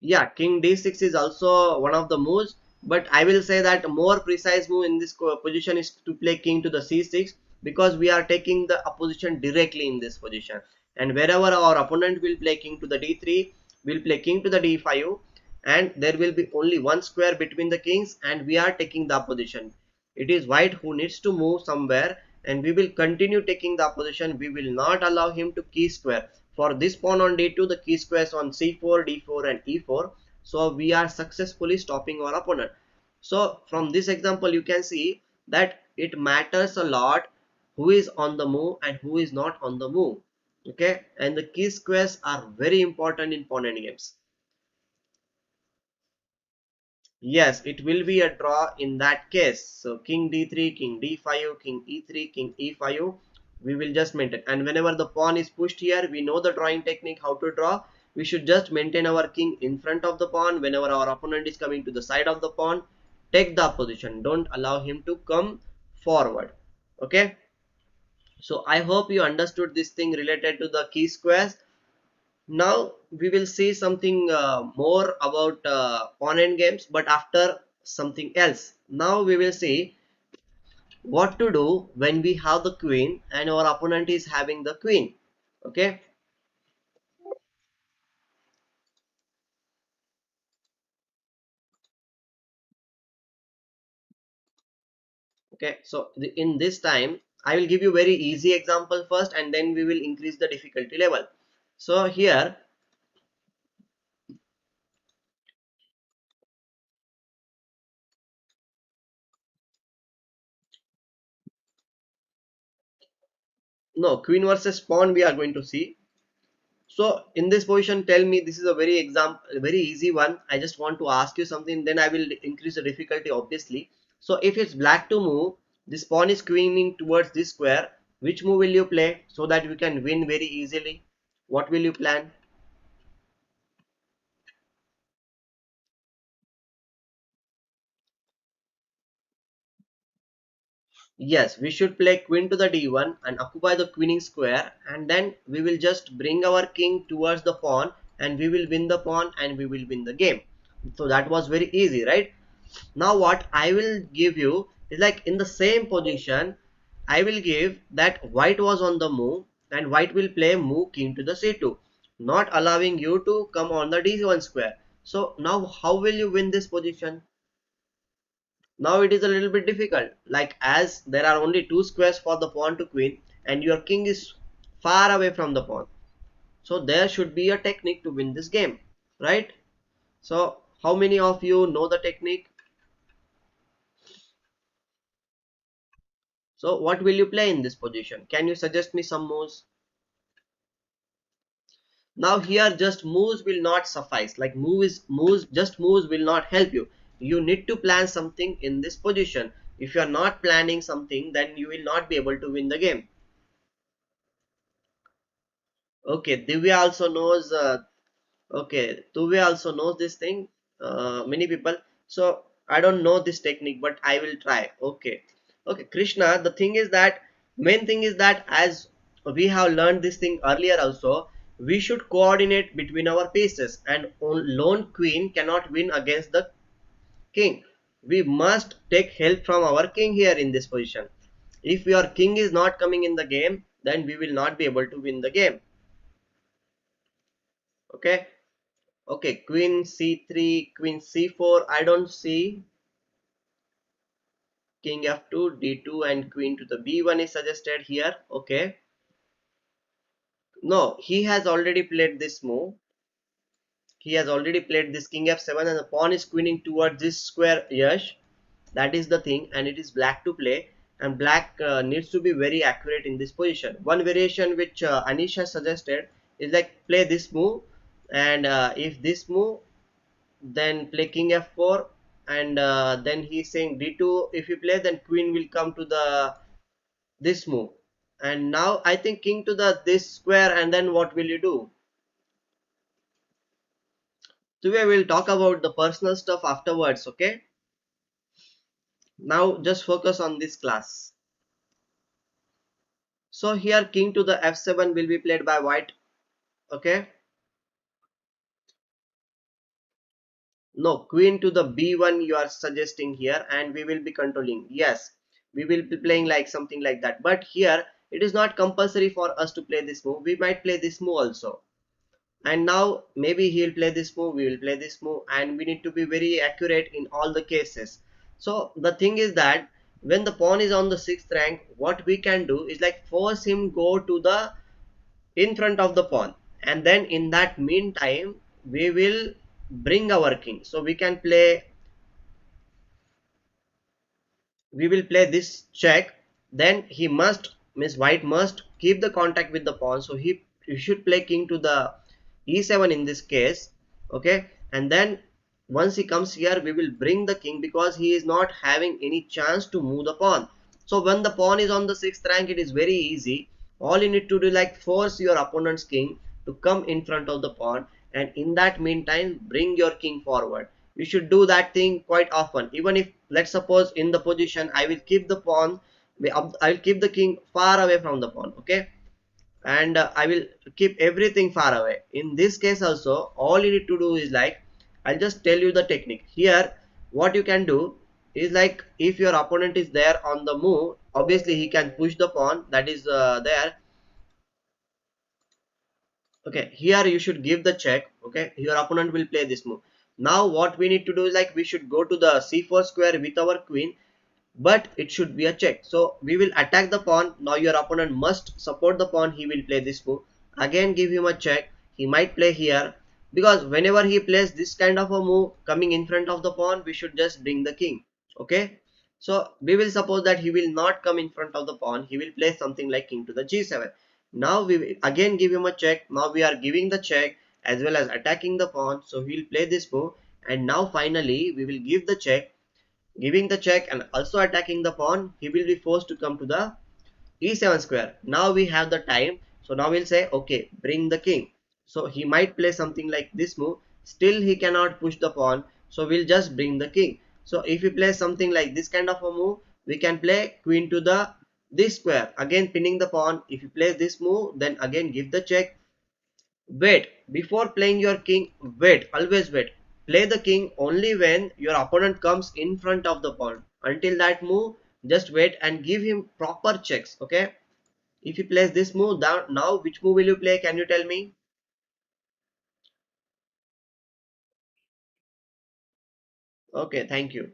Yeah, king d6 is also one of the moves, but I will say that more precise move in this position is to play king to the c6, because we are taking the opposition directly in this position. And wherever our opponent will play king to the d3, we'll play king to the d5, and there will be only one square between the kings, and we are taking the opposition. It is white who needs to move somewhere, and we will continue taking the opposition. We will not allow him to key square. For this pawn on d2, the key squares on c4, d4, and e4. So we are successfully stopping our opponent. So from this example, you can see that it matters a lot who is on the move and who is not on the move. Okay, and the key squares are very important in pawn endgames. Yes, it will be a draw in that case. So king d3, king d5, king e3, king e5. We will just maintain. And whenever the pawn is pushed here, we know the drawing technique how to draw. We should just maintain our king in front of the pawn. Whenever our opponent is coming to the side of the pawn, take the position. Don't allow him to come forward. Okay. So I hope you understood this thing related to the key squares. Now we will see something more about pawn end games, but after something else. Now we will see what to do when we have the queen and our opponent is having the queen. Okay. Okay. So in this time, I will give you very easy example first, and then we will increase the difficulty level. So here, no, queen versus pawn we are going to see. So in this position, tell me, this is a very easy one. I just want to ask you something, then I will increase the difficulty obviously. So if it's black to move, this pawn is queening towards this square. Which move will you play so that you can win very easily? What will you plan? Yes, we should play queen to the d1 and occupy the queening square, and then we will just bring our king towards the pawn, and we will win the pawn and we will win the game. So that was very easy, right? Now what I will give you is like in the same position, I will give that white was on the move, and white will play move king to the c2, not allowing you to come on the d1 square. So now how will you win this position? Now it is a little bit difficult, like as there are only two squares for the pawn to queen, and your king is far away from the pawn. So there should be a technique to win this game, right? So How many of you know the technique? So what will you play in this position? Can you suggest me some moves? Now here just moves will not suffice. Like moves will not help you. You need to plan something in this position. If you are not planning something, then you will not be able to win the game. Okay, Divya also knows. Okay, Tuve also knows this thing. Many people. So I don't know this technique, but I will try. Okay, okay, Krishna. The thing is that main thing is that as we have learned this thing earlier also, we should coordinate between our pieces, and lone queen cannot win against the king. We must take help from our king here in this position. If your king is not coming in the game, then we will not be able to win the game. Okay. Okay, queen c3, queen c4. I don't see. King f2, d2, and queen to the b1 is suggested here. Okay. No, he has already played this move. He has already played this king f7, and the pawn is queening towards this square. Yes, that is the thing, and it is black to play. And black needs to be very accurate in this position. One variation which Anish has suggested is like play this move, and if this move, then play king f4, and then he's saying d2. If you play, then queen will come to the this move, and now I think king to the this square, and then what will you do? Today we'll talk about the personal stuff afterwards. Okay, now just focus on this class. So here king to the f7 will be played by white. Okay, no, queen to the b1 you are suggesting here, and we will be controlling. Yes, we will be playing like something like that, but here it is not compulsory for us to play this move. We might play this move also, and now maybe he'll play this move, we will play this move, and we need to be very accurate in all the cases. So the thing is that when the pawn is on the sixth rank, what we can do is like force him go to the in front of the pawn, and then in that meantime we will bring our king. So we will play this check. Then he must, Miss white must keep the contact with the pawn, so he should play king to the e7 in this case. Okay, and then once he comes here, we will bring the king because he is not having any chance to move the pawn. So when the pawn is on the sixth rank, it is very easy. All you need to do is like force your opponent's king to come in front of the pawn, and in that meantime bring your king forward. You should do that thing quite often. Even if, let's suppose, in the position I will keep the pawn, I will keep the king far away from the pawn. Okay, and I will keep everything far away. In this case also, all you need to do is like, I'll just tell you the technique here. What you can do is like, if your opponent is there on the move, obviously he can push the pawn that is there. Okay, here you should give the check. Okay, your opponent will play this move. Now what we need to do is like, we should go to the c4 square with our queen, but it should be a check. So we will attack the pawn. Now your opponent must support the pawn. He will play this move. Again give him a check. He might play here, because whenever he plays this kind of a move coming in front of the pawn, we should just bring the king. Okay, so we will suppose that he will not come in front of the pawn. He will play something like king to the g7. Now we will again give him a check. Now we are giving the check as well as attacking the pawn. So he will play this move, and now finally we will give the check. Giving the check and also attacking the pawn, he will be forced to come to the e7 square. Now we have the time. So now we'll say, okay, bring the king. So he might play something like this move. Still he cannot push the pawn. So we'll just bring the king. So if we play something like this kind of a move, we can play queen to the this square. Again pinning the pawn. If you play this move, then again give the check. Wait, before playing your king, wait, always wait. Play the king only when your opponent comes in front of the pawn. Until that move, just wait and give him proper checks. Okay, if he plays this move down, now which move will you play? Can you tell me? Okay, thank you.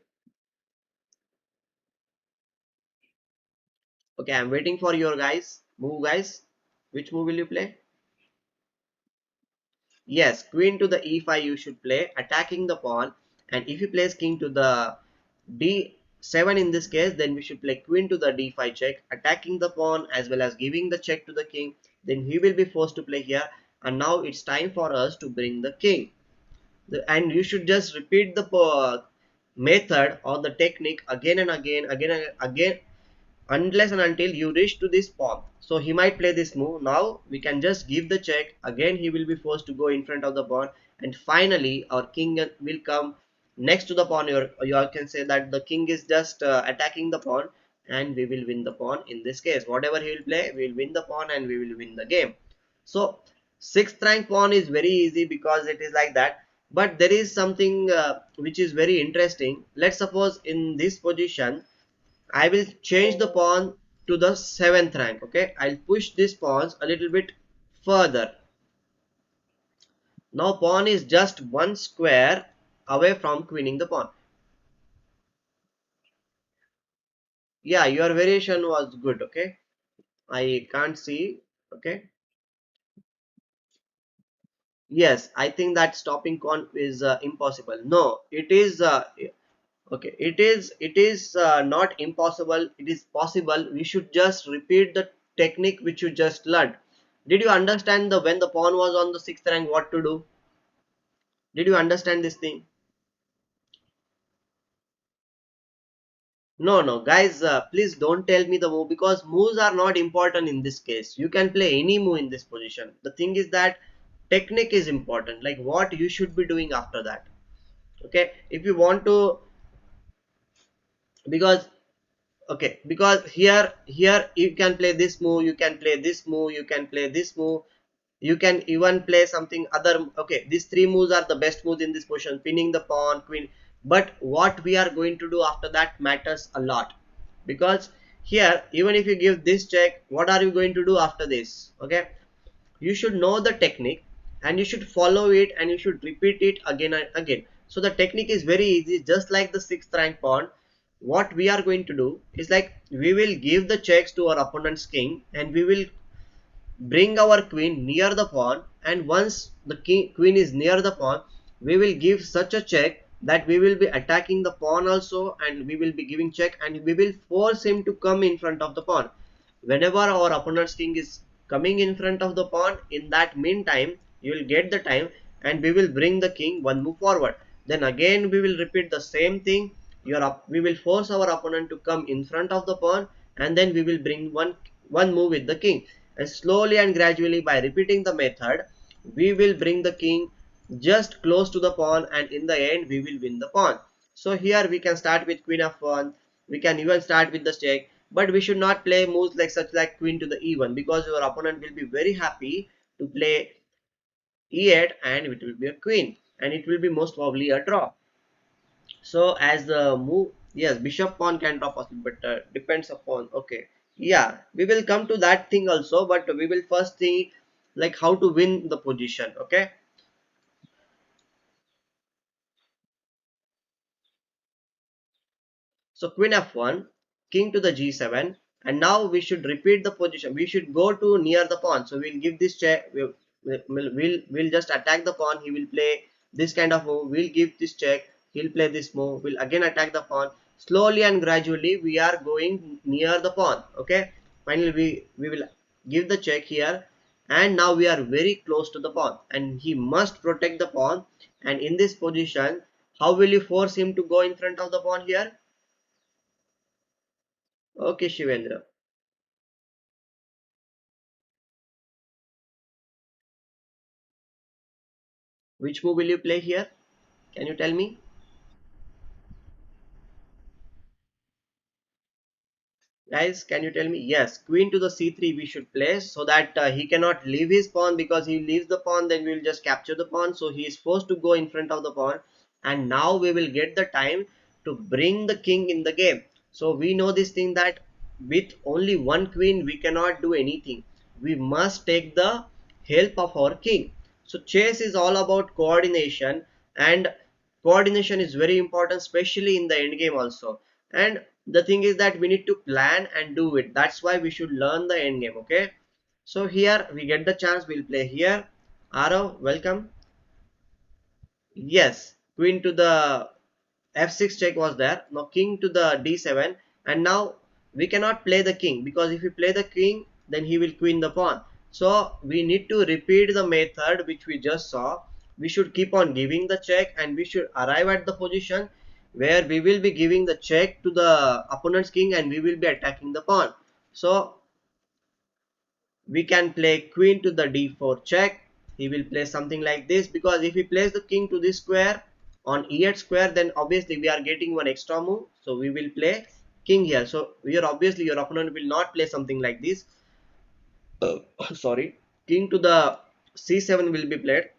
Okay, I'm waiting for your guys. Move, guys. Which move will you play? Yes, queen to the e5 you should play, attacking the pawn. And if you place king to the d7 in this case, then we should play queen to the d5 check, attacking the pawn as well as giving the check to the king. Then he will be forced to play here. And now it's time for us to bring the king. And you should just repeat the method or the technique again and again, again, unless and until you reach to this pawn. So he might play this move. Now we can just give the check. Again he will be forced to go in front of the pawn, and finally our king will come next to the pawn. You all can say that the king is just attacking the pawn, and we will win the pawn. In this case, whatever he will play, we will win the pawn and we will win the game. So sixth rank pawn is very easy because it is like that. But there is something which is very interesting. Let's suppose in this position I will change the pawn to the 7th rank. Okay, I'll push these pawns a little bit further. Now pawn is just one square away from queening the pawn. Yeah, your variation was good. Okay, I can't see. Okay, yes, I think that stopping pawn is impossible. No, it is okay. It is not impossible. It is possible. We should just repeat the technique which you just learned. Did you understand the when the pawn was on the 6th rank what to do? Did you understand this thing? No, no, guys, please don't tell me the move, because moves are not important in this case. You can play any move in this position. The thing is that technique is important, like what you should be doing after that. Okay, if you want to, because okay, because here you can play this move, you can play this move, you can play this move, you can even play something other. Okay, these three moves are the best moves in this position: pinning the pawn, queen. But what we are going to do after that matters a lot, because here even if you give this check, what are you going to do after this? Okay, you should know the technique and you should follow it and you should repeat it again and again. So the technique is very easy, just like the 6th rank pawn. What we are going to do is, like, we will give the checks to our opponent's king and we will bring our queen near the pawn, and once the queen is near the pawn, we will give such a check that we will be attacking the pawn also, and we will be giving check and we will force him to come in front of the pawn. Whenever our opponent's king is coming in front of the pawn, in that meantime you will get the time and we will bring the king one move forward. Then again we will repeat the same thing. We will force our opponent to come in front of the pawn, and then we will bring one move with the king. And slowly and gradually, by repeating the method, we will bring the king just close to the pawn, and in the end we will win the pawn. So here we can start with queen of pawn. We can even start with the check, but we should not play moves like such like queen to the e1, because your opponent will be very happy to play e8 and it will be a queen, and it will be most probably a draw. So as the move, yes, bishop pawn can drop possible, but depends upon. Okay, yeah, we will come to that thing also, but we will first see like how to win the position. Okay, so queen f1, king to the g7, and now we should repeat the position. We should go to near the pawn. So we'll give this check. We'll just attack the pawn. He will play this kind of move. We'll give this check. He'll play this move. We'll again attack the pawn. Slowly and gradually we are going near the pawn. Okay. Finally we will give the check here, and now we are very close to the pawn, and he must protect the pawn. And in this position, how will you force him to go in front of the pawn here? Okay, Shivendra. Which move will you play here? Can you tell me? Guys, can you tell me? Yes, queen to the c3 we should play, so that he cannot leave his pawn, because he leaves the pawn then we will just capture the pawn. So he is forced to go in front of the pawn, and now we will get the time to bring the king in the game. So we know this thing that with only one queen we cannot do anything. We must take the help of our king. So chess is all about coordination, and coordination is very important, especially in the end game also. And the thing is that we need to plan and do it. That's why we should learn the end game. Okay, so here we get the chance, we'll play here. Arav, welcome. Yes, queen to the f6 check was there. Now king to the d7, and now we cannot play the king, because if we play the king then he will queen the pawn. So we need to repeat the method which we just saw. We should keep on giving the check, and we should arrive at the position where we will be giving the check to the opponent's king and we will be attacking the pawn. So we can play queen to the d4 check. He will play something like this, because if he plays the king to this square on e8 square, then obviously we are getting one extra move. So we will play king here. So here obviously your opponent will not play something like this. Sorry, king to the c7 will be played,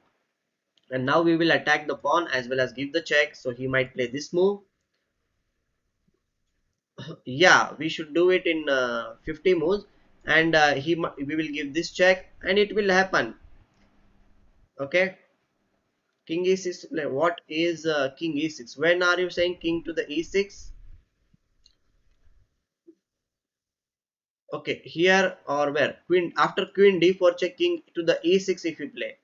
and now we will attack the pawn as well as give the check. So he might play this move. Yeah, we should do it in 50 moves, and we will give this check and it will happen. Okay. King e6. What is king e6? When are you saying king to the e6? Okay, here or where? Queen, after queen d4 check, king to the e6 if you play.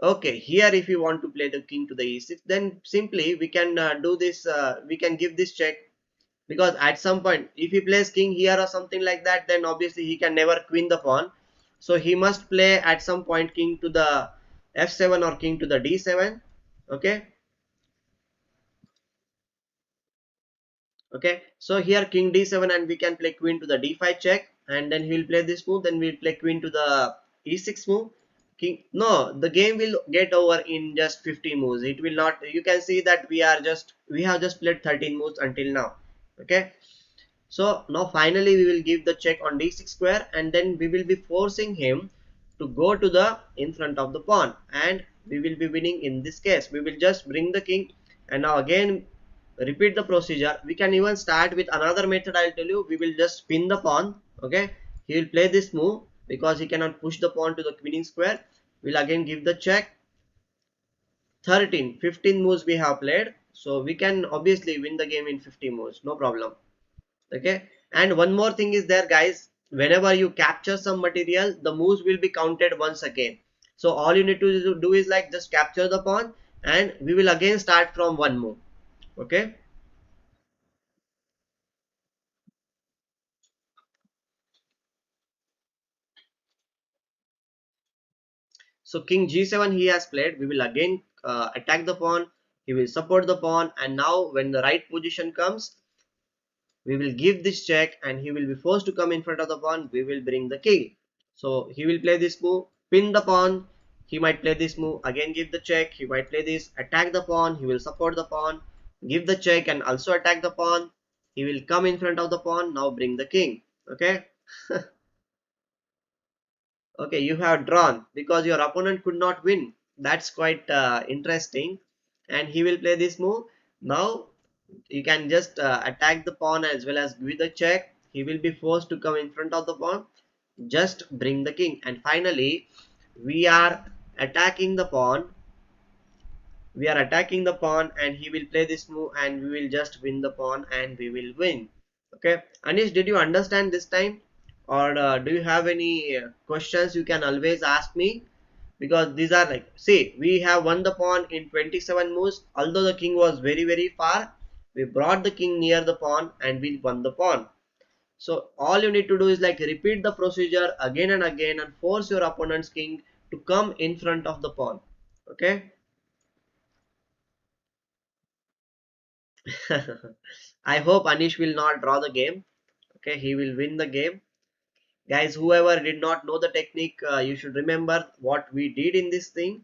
Okay, here if you want to play the king to the e6, then simply we can do this. We can give this check, because at some point if he plays king here or something like that, then obviously he can never queen the pawn. So he must play at some point king to the f7 or king to the d7. Okay. Okay, so here king d7, and we can play queen to the d5 check, and then he will play this move. Then we will play queen to the e6 move. King, no, the game will get over in just 50 moves. It will not. You can see that we have just played 13 moves until now. Okay, so now finally we will give the check on d6 square, and then we will be forcing him to go to the in front of the pawn, and we will be winning in this case. We will just bring the king, and now again repeat the procedure. We can even start with another method. I'll tell you. We will just pin the pawn. Okay, he will play this move because he cannot push the pawn to the winning square. We'll again give the check. 13, 15 moves we have played, so we can obviously win the game in 50 moves, no problem. Okay, and one more thing is there, guys. Whenever you capture some material, the moves will be counted once again. So all you need to do is like just capture the pawn, and we will again start from one move. Okay, so king g7 he has played. We will again attack the pawn. He will support the pawn, and now when the right position comes, we will give this check, and he will be forced to come in front of the pawn. We will bring the king. So he will play this move, pin the pawn. He might play this move, again give the check. He might play this, attack the pawn. He will support the pawn, give the check, and also attack the pawn. He will come in front of the pawn, now bring the king. Okay. Okay, you have drawn because your opponent could not win. That's quite interesting. And he will play this move. Now you can just attack the pawn as well as with the check. He will be forced to come in front of the pawn. Just bring the king. And finally, we are attacking the pawn. We are attacking the pawn, and he will play this move, and we will just win the pawn, and we will win. Okay, Anish, did you understand this time, or do you have any questions? You can always ask me, because these are like, see, we have won the pawn in 27 moves. Although the king was very far, we brought the king near the pawn and we won the pawn. So all you need to do is like repeat the procedure again and again, and force your opponent's king to come in front of the pawn. Okay. I hope Anish will not draw the game. Okay, he will win the game. Guys, whoever did not know the technique, you should remember what we did in this thing.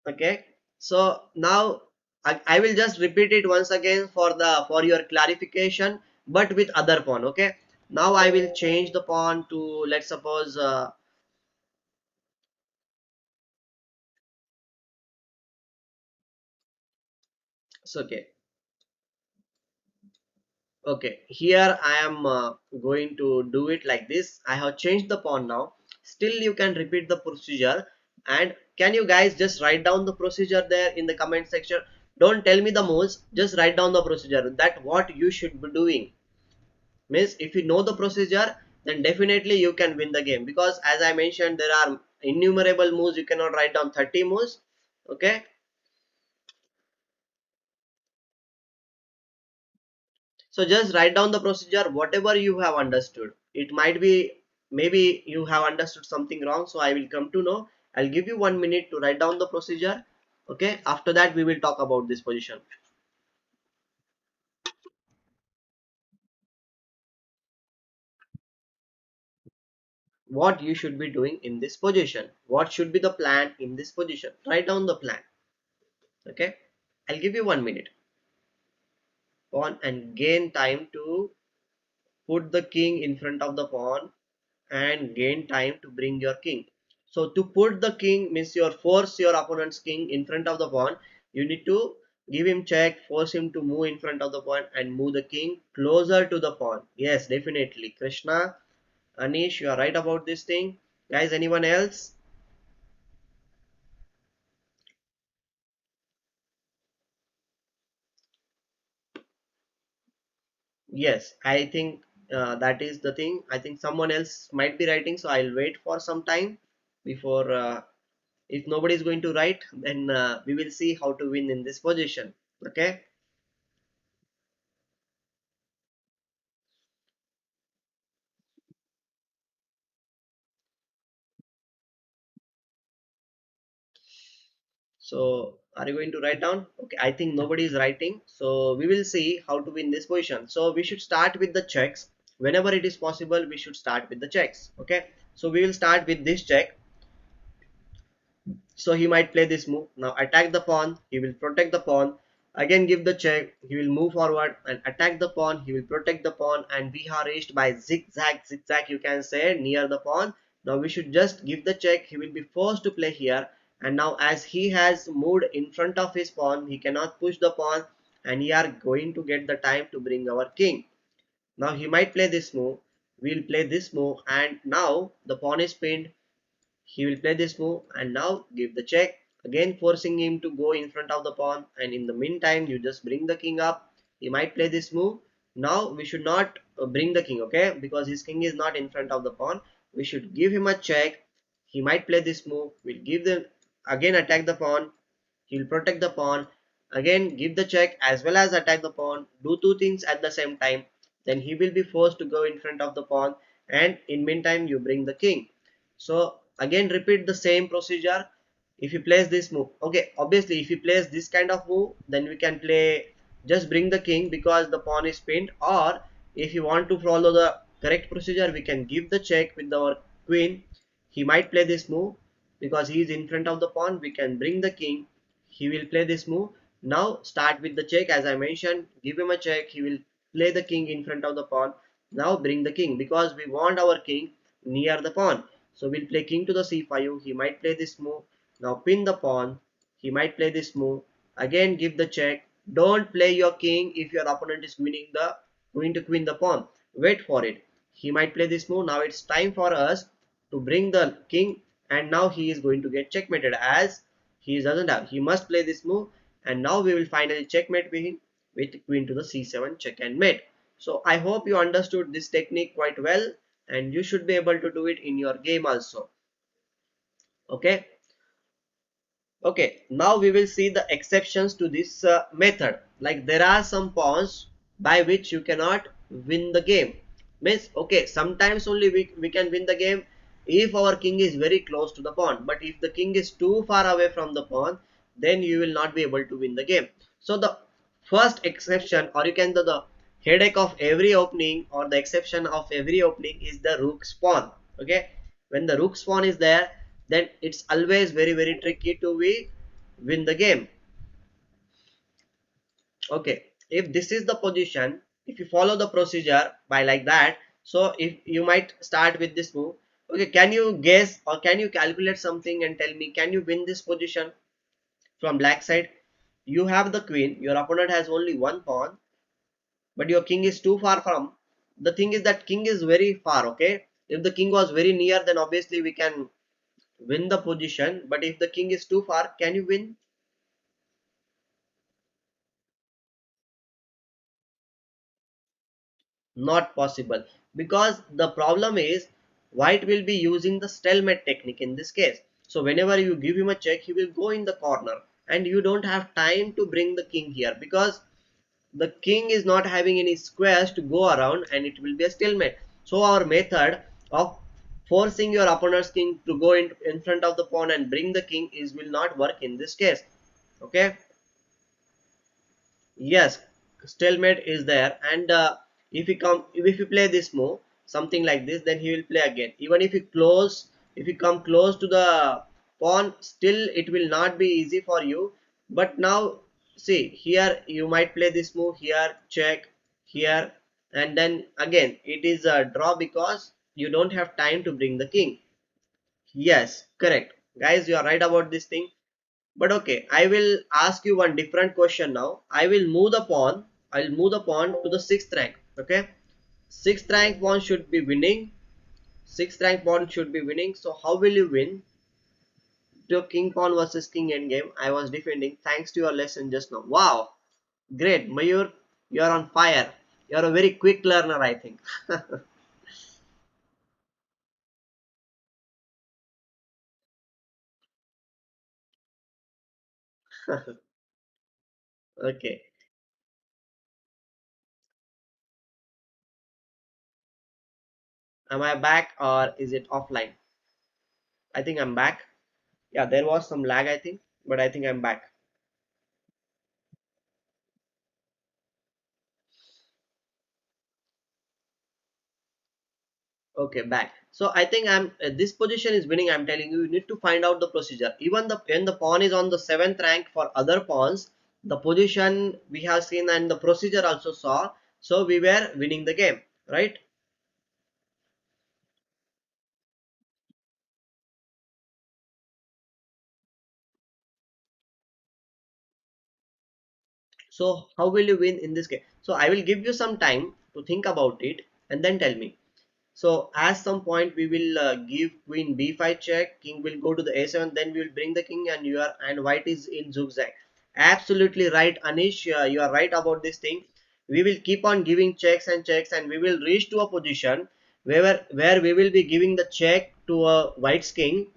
Okay, so now I will just repeat it once again for your clarification, but with other pawn. Okay, now I will change the pawn to, let's suppose, so okay. Okay, here I am going to do it like this. I have changed the pawn now. Still, you can repeat the procedure. And can you guys just write down the procedure there in the comment section? Don't tell me the moves. Just write down the procedure. That what you should be doing. Means if you know the procedure, then definitely you can win the game. Because as I mentioned, there are innumerable moves, you cannot write down 30 moves. Okay, so just write down the procedure whatever you have understood. It might be, maybe you have understood something wrong, so I will come to know. I'll give you 1 minute to write down the procedure. Okay, after that we will talk about this position. What you should be doing in this position, what should be the plan in this position, write down the plan. Okay, I'll give you 1 minute. Pawn and gain time to put the king in front of the pawn and gain time to bring your king. So to put the king means your force your opponent's king in front of the pawn. You need to give him check, force him to move in front of the pawn and move the king closer to the pawn. Yes, definitely. Krishna, Anish, you are right about this thing. Guys, anyone else? Yes, I think that is the thing. I think someone else might be writing, so I'll wait for some time before. If nobody is going to write, then we will see how to win in this position. Okay. So are you going to write down? Okay, I think nobody is writing. So we will see how to win this position. So we should start with the checks. Whenever it is possible, we should start with the checks. Okay. So we will start with this check. So he might play this move. Now attack the pawn. He will protect the pawn. Again give the check. He will move forward and attack the pawn. He will protect the pawn and we are reached by zigzag, zigzag you can say near the pawn. Now we should just give the check. He will be forced to play here. And now as he has moved in front of his pawn, he cannot push the pawn and we are going to get the time to bring our king. Now he might play this move. We'll play this move and now the pawn is pinned. He will play this move and now give the check, again forcing him to go in front of the pawn, and in the meantime you just bring the king up. He might play this move. Now we should not bring the king, okay, because his king is not in front of the pawn. We should give him a check. He might play this move. We'll give the, again attack the pawn. He'll protect the pawn, again give the check as well as attack the pawn, do two things at the same time. Then he will be forced to go in front of the pawn, and in meantime you bring the king. So again repeat the same procedure. If he plays this move, okay, obviously if he plays this kind of move, then we can play just bring the king because the pawn is pinned. Or if you want to follow the correct procedure, we can give the check with our queen. He might play this move because he is in front of the pawn. We can bring the king. He will play this move. Now start with the check as I mentioned. Give him a check. He will play the king in front of the pawn. Now bring the king because we want our king near the pawn. So we'll play king to the c5. He might play this move. Now pin the pawn. He might play this move. Again give the check. Don't play your king if your opponent is winning the going to queen the pawn. Wait for it. He might play this move. Now it's time for us to bring the king, and now he is going to get checkmated as he doesn't have. He must play this move, and now we will finally checkmate with him with queen to the c7 check and mate. So I hope you understood this technique quite well, and you should be able to do it in your game also. Okay. Okay, now we will see the exceptions to this method. Like there are some pawns by which you cannot win the game. Means, okay, sometimes only we can win the game if our king is very close to the pawn. But if the king is too far away from the pawn, then you will not be able to win the game. So the first exception, or you can the headache of every opening, or the exception of every opening, is the rook pawn. Okay, when the rook pawn is there, then it's always very tricky to win the game. Okay, if this is the position, if you follow the procedure by like that, so if you might start with this move. Okay, can you guess or can you calculate something and tell me, can you win this position from black side? You have the queen, your opponent has only one pawn, but your king is too far from. The thing is that king is very far. Okay, if the king was very near, then obviously we can win the position, but if the king is too far, can you win? Not possible, because the problem is, white will be using the stalemate technique in this case. So whenever you give him a check, he will go in the corner, and you don't have time to bring the king here because the king is not having any squares to go around, and it will be a stalemate. So our method of forcing your opponent's king to go in front of the pawn and bring the king is will not work in this case. Okay. Yes, stalemate is there, and if you play this move, something like this, then he will play again. Even if you come close to the pawn, still it will not be easy for you. But now, see here, you might play this move here, check here, and then again it is a draw because you don't have time to bring the king. Yes, correct, guys, you are right about this thing. But okay, I will ask you one different question now. I will move the pawn. I'll move the pawn to the sixth rank. Okay, sixth rank pawn should be winning. Sixth rank pawn should be winning. So how will you win? To king pawn versus king endgame. I was defending. Thanks to your lesson just now. Wow, great, Mayur. You are on fire. You are a very quick learner, I think. Okay, am I back or is it offline? I think I'm back. Yeah, there was some lag, I think, but I think I'm back. Okay, back. So I think I'm this position is winning. I'm telling you, you need to find out the procedure. Even the when the pawn is on the seventh rank for other pawns, the position we have seen and the procedure also saw. So we were winning the game, right? So how will you win in this game? So I will give you some time to think about it and then tell me. So at some point we will give queen b5 check, king will go to the a7, then we will bring the king, and you are and white is in zigzag. Absolutely right, Anish. You are right about this thing. We will keep on giving checks and checks, and we will reach to a position where we will be giving the check to a white's king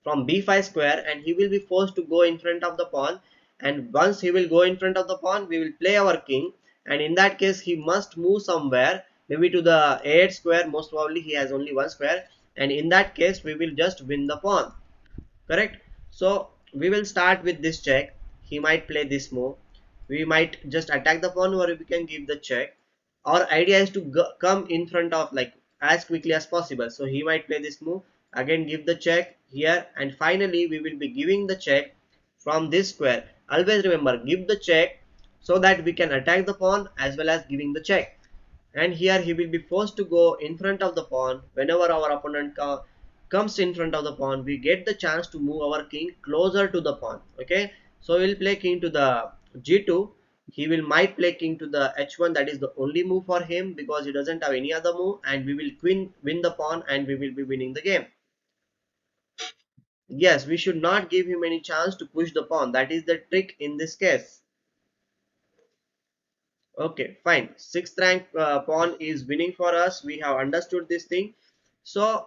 from b5 square, and he will be forced to go in front of the pawn. And once he will go in front of the pawn, we will play our king, and in that case he must move somewhere, maybe to the a8 square. Most probably he has only one square, and in that case we will just win the pawn. Correct. So we will start with this check. He might play this move. We might just attack the pawn, or we can give the check. Our idea is to come in front of, like, as quickly as possible. So he might play this move, again give the check here, and finally we will be giving the check from this square. Always remember, give the check so that we can attack the pawn as well as giving the check. And here he will be forced to go in front of the pawn. Whenever our opponent comes in front of the pawn, we get the chance to move our king closer to the pawn. Okay, so we'll play king to the g2. He will might play king to the h1. That is the only move for him because he doesn't have any other move, and we will queen win the pawn, and we will be winning the game. Yes, we should not give him any chance to push the pawn. That is the trick in this case. Okay, fine. Sixth rank pawn is winning for us. We have understood this thing. So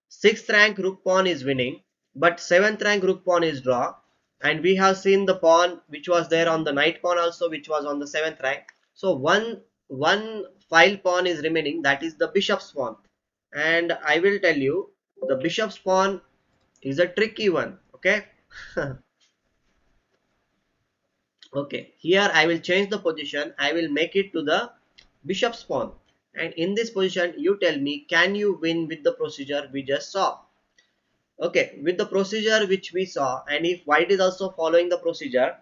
sixth rank rook pawn is winning, but seventh rank rook pawn is draw. And we have seen the pawn which was there on the knight pawn also, which was on the seventh rank. So one file pawn is remaining. That is the bishop's pawn. And I will tell you, the bishop's pawn is a tricky one. Okay. Okay, here I will change the position. I will make it to the bishop's pawn. And in this position, you tell me, can you win with the procedure we just saw? Okay, with the procedure which we saw, and if white is also following the procedure,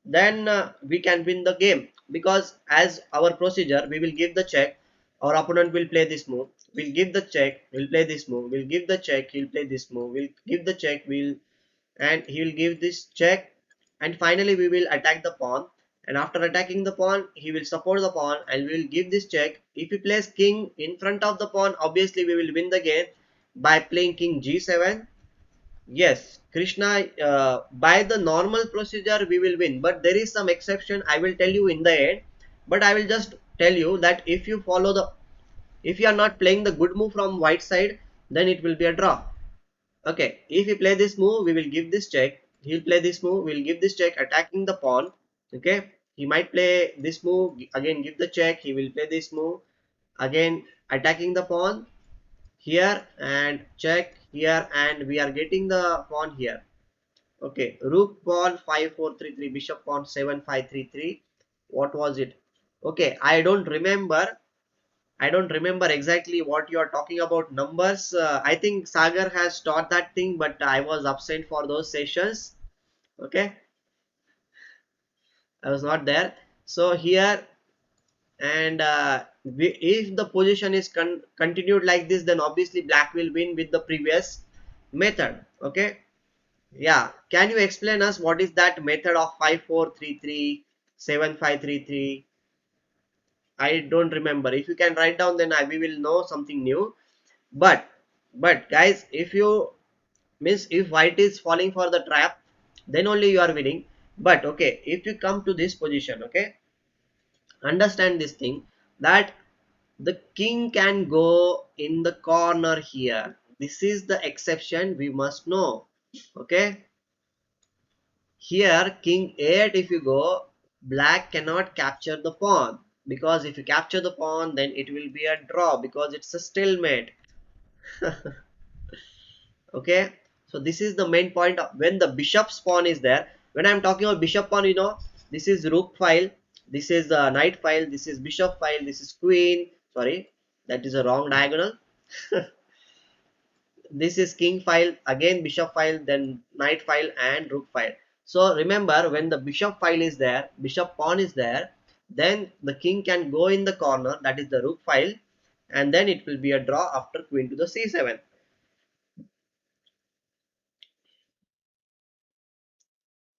then we can win the game. Because as our procedure, we will give the check. Our opponent will play this move. We'll give the check. We'll play this move. We'll give the check. He'll play this move. We'll give the check. And he will give this check, and finally we will attack the pawn, and after attacking the pawn he will support the pawn, and we will give this check. If he plays king in front of the pawn, obviously we will win the game by playing king g7. Yes, Krishna, by the normal procedure we will win, but there is some exception. I will tell you in the end, but I will just tell you that if you follow the If you are not playing the good move from white side, then it will be a draw. Okay, if we play this move, we will give this check. He'll play this move, we'll give this check, attacking the pawn. Okay, he might play this move, again give the check. He will play this move, again attacking the pawn here and check here, and we are getting the pawn here. Okay, rook pawn 5 4 3 3, bishop pawn 7 5 3 3. What was it? Okay, I don't remember exactly what you are talking about numbers. I think Sagar has taught that thing, but I was absent for those sessions. Okay, I was not there. So here, and if the position is continued like this, then obviously black will win with the previous method. Okay, yeah. Can you explain us what is that method of 5 4 3 3 7 5 3 3? I don't remember. If you can write down, then we will know something new. But guys, if you means if white is falling for the trap, then only you are winning. But okay, if you come to this position, okay, understand this thing, that the king can go in the corner here. This is the exception we must know. Okay, here king 8, if you go, black cannot capture the pawn, because if you capture the pawn, then it will be a draw because it's a stalemate. Okay, so this is the main point of when the bishop's pawn is there. When I'm talking about bishop pawn, you know, this is rook file, this is the knight file, this is bishop file, this is queen, sorry, that is a wrong diagonal. This is king file, again bishop file, then knight file and rook file. So remember, when the bishop file is there, bishop pawn is there, then the king can go in the corner, that is the rook file, and then it will be a draw after queen to the c7.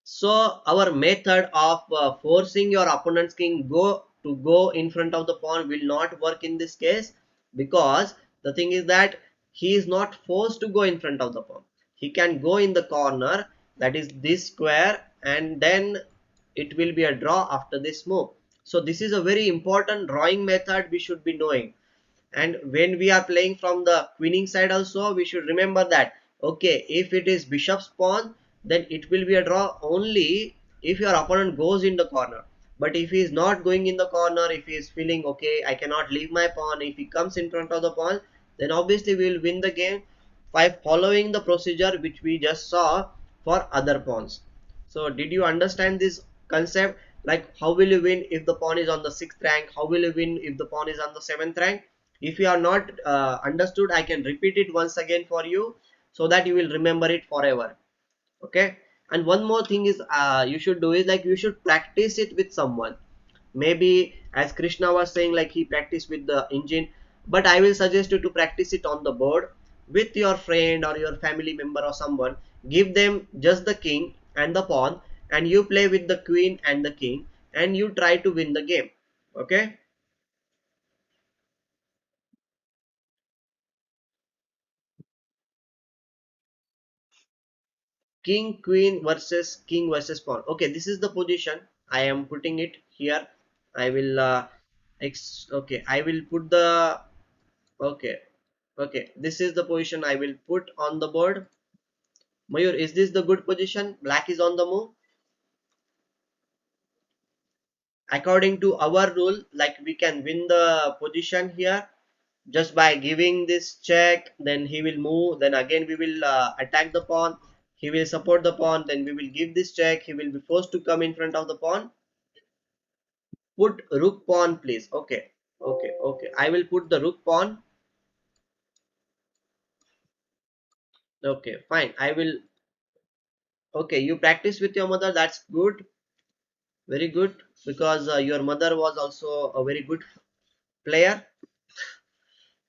So our method of forcing your opponent's king go in front of the pawn will not work in this case, because the thing is that he is not forced to go in front of the pawn. He can go in the corner, that is this square, and then it will be a draw after this move. So this is a very important drawing method we should be knowing. And when we are playing from the queening side also, we should remember that, okay, if it is bishop's pawn, then it will be a draw only if your opponent goes in the corner. But if he is not going in the corner, if he is feeling okay, I cannot leave my pawn, if he comes in front of the pawn, then obviously we will win the game by following the procedure which we just saw for other pawns. So did you understand this concept? Like, how will you win if the pawn is on the 6th rank? How will you win if the pawn is on the 7th rank? If you are not understood, I can repeat it once again for you, so that you will remember it forever. Okay, and one more thing is, you should do is, like, you should practice it with someone. Maybe as Krishna was saying, like he practiced with the engine, but I will suggest you to practice it on the board with your friend or your family member or someone. Give them just the king and the pawn, and you play with the queen and the king, and you try to win the game. Okay, king versus pawn. Okay, this is the position. I am putting it here. I will okay, I will put the, okay, okay, this is the position I will put on the board. Mayur, is this the good position? Black is on the move. According to our rule, like, we can win the position here just by giving this check, then he will move, then again we will attack the pawn, he will support the pawn, then we will give this check, he will be forced to come in front of the pawn. Put rook pawn, please. Okay, okay, okay. I will put the rook pawn. Okay, fine. I will. Okay, you practice with your mother. That's good. Very good. Because your mother was also a very good player.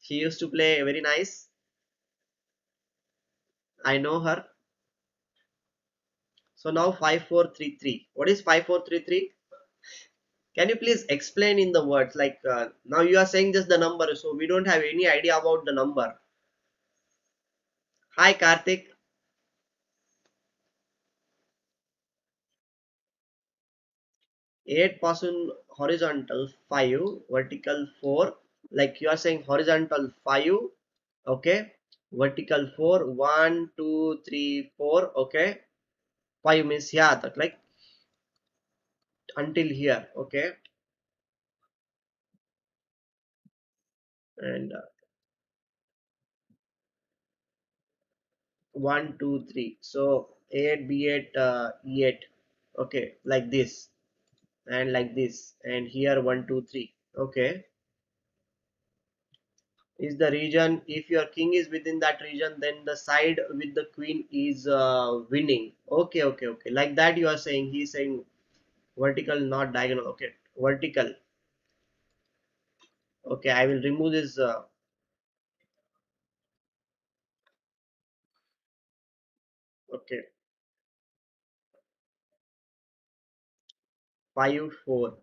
She used to play very nice. I know her. So now 5 4 3 3. What is 5 4 3 3? Can you please explain in the words? Like, now you are saying just the number, so we don't have any idea about the number. Hi Karthik. 8 पासून horizontal 5, vertical 4. Like you are saying horizontal 5, okay, vertical 4, 1 2 3 4, okay, 5 means yeah, that like until here, okay, and 1 2 3, so 8 b8 e8, okay, like this and like this, and here 1 2 3, okay, is the region. If your king is within that region, then the side with the queen is winning. Okay, okay, okay, like that you are saying. He's saying vertical, not diagonal. Okay, vertical. Okay, I will remove this. Okay, 5 4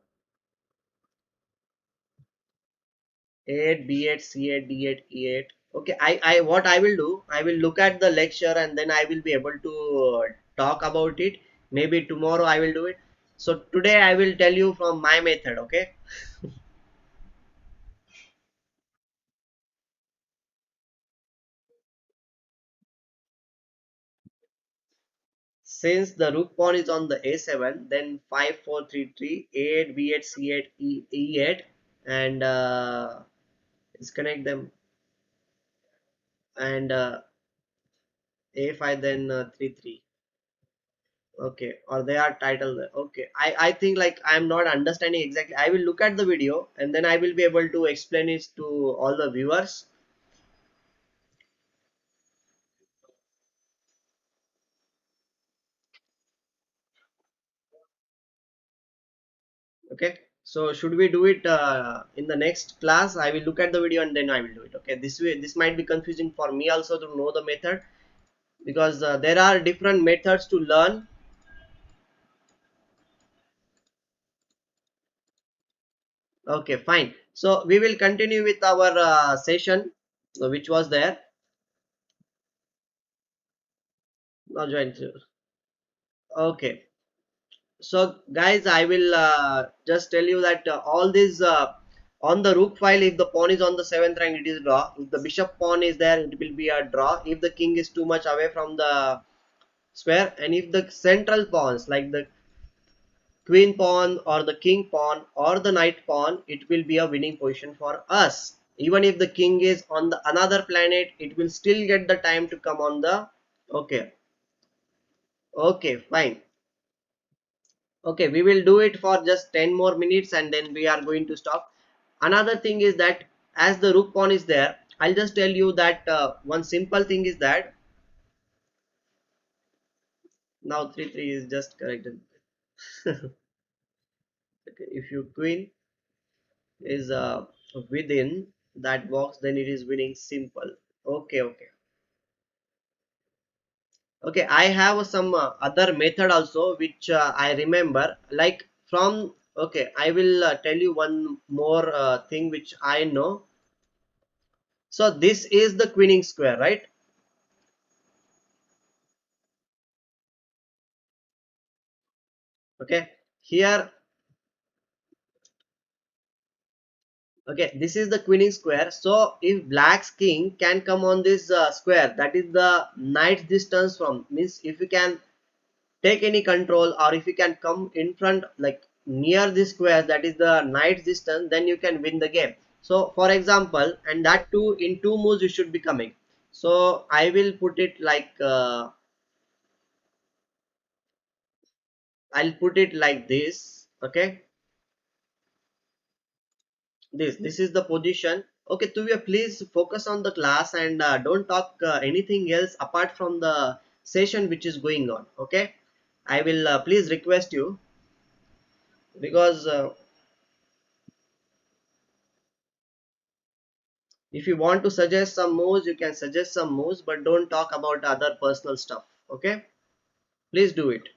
8 b8 c8 d8 e8. Okay, I what I will do, I will look at the lecture and then I will be able to talk about it. Maybe tomorrow I will do it. So today I will tell you from my method. Okay. Since the rook pawn is on the a7, then 5 4 3 3 8 b8 c8 e8, and disconnect them, and a5, then 3 3. Okay, or they are titled. Okay, I think like I'm not understanding exactly. I will look at the video and then I will be able to explain it to all the viewers. Okay, so should we do it in the next class? I will look at the video and then I will do it. Okay, this way this might be confusing for me also to know the method, because there are different methods to learn. Okay, fine, so we will continue with our session, which was there. Now join. Okay, so guys, I will just tell you that all these on the rook file, if the pawn is on the seventh rank, it is draw. If the bishop pawn is there, it will be a draw. If the king is too much away from the square, and if the central pawns like the queen pawn or the king pawn or the knight pawn, it will be a winning position for us. Even if the king is on the another planet, it will still get the time to come on the. Okay, okay, fine. Okay, we will do it for just 10 more minutes and then we are going to stop. Another thing is that as the rook pawn is there, I'll just tell you that one simple thing is that now 3 3 is just corrected. Okay, if your queen is within that box, then it is winning simple. Okay, okay. Okay, I have some other method also which I remember, like from. Okay, I will tell you one more thing which I know. So this is the queening square, right? Okay, here, okay, this is the queening square. So if black's king can come on this square, that is the knight's distance from, means if you can take any control or if you can come in front like near this square, that is the knight's distance, then you can win the game. So for example, and that too in two moves you should be coming. So I will put it like I'll put it like this. Okay, this is the position. Okay, Tuvia, please focus on the class and don't talk anything else apart from the session which is going on. Okay, I will please request you, because if you want to suggest some moves, you can suggest some moves, but don't talk about other personal stuff. Okay, please do it.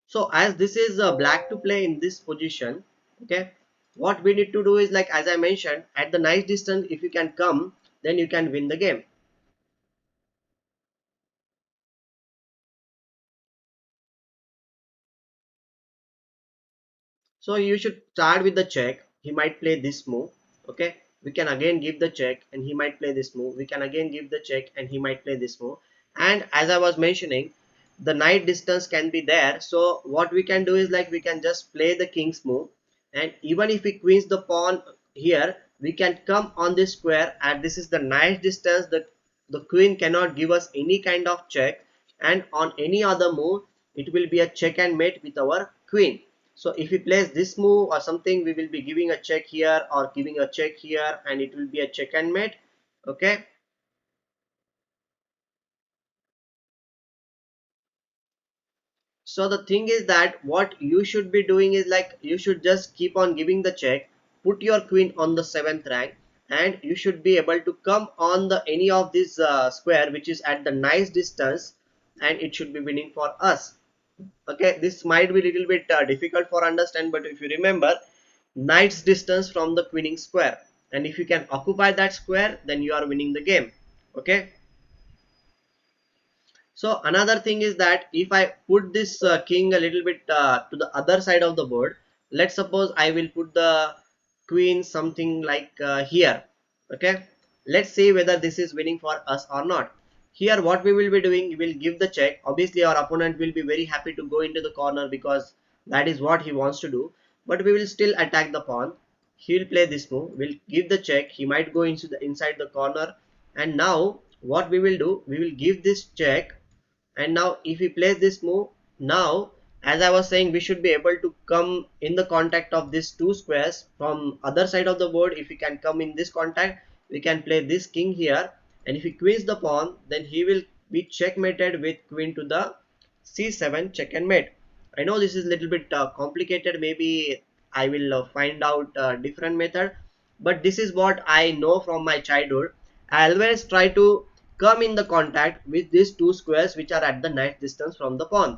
So as this is black to play in this position, okay, what we need to do is, like as I mentioned, at the nice distance, if you can come, then you can win the game. So you should start with the check. He might play this move. Okay. We can again give the check and he might play this move. We can again give the check and he might play this move. And as I was mentioning, the knight distance can be there. So what we can do is like we can just play the king's move. And even if we queens the pawn here, we can come on this square and this is the knight distance. The queen cannot give us any kind of check. And on any other move, it will be a check and mate with our queen. So if we place this move or something, we will be giving a check here or giving a check here and it will be a check and mate. Okay. So the thing is that what you should be doing is like you should just keep on giving the check, put your queen on the 7th rank and you should be able to come on the any of this square which is at the nice distance and it should be winning for us. Okay, this might be little bit difficult for understand, but if you remember knight's distance from the queening square and if you can occupy that square then you are winning the game. Okay, so another thing is that if I put this king a little bit to the other side of the board, let's suppose I will put the queen something like here. Okay, let's see whether this is winning for us or not. Here what we will be doing, we will give the check. Obviously our opponent will be very happy to go into the corner because that is what he wants to do, but we will still attack the pawn. He will play this move, we'll give the check, he might go into the inside the corner, and now what we will do, we will give this check. And now if we place this move, now as I was saying, we should be able to come in the contact of these two squares from other side of the board. If we can come in this contact, we can play this king here, and if he queens the pawn, then he will be checkmated with queen to the c7 check and mate. I know this is a little bit complicated, maybe I will find out a different method, but this is what I know from my childhood. I always try to come in the contact with these two squares which are at the nice distance from the pawn.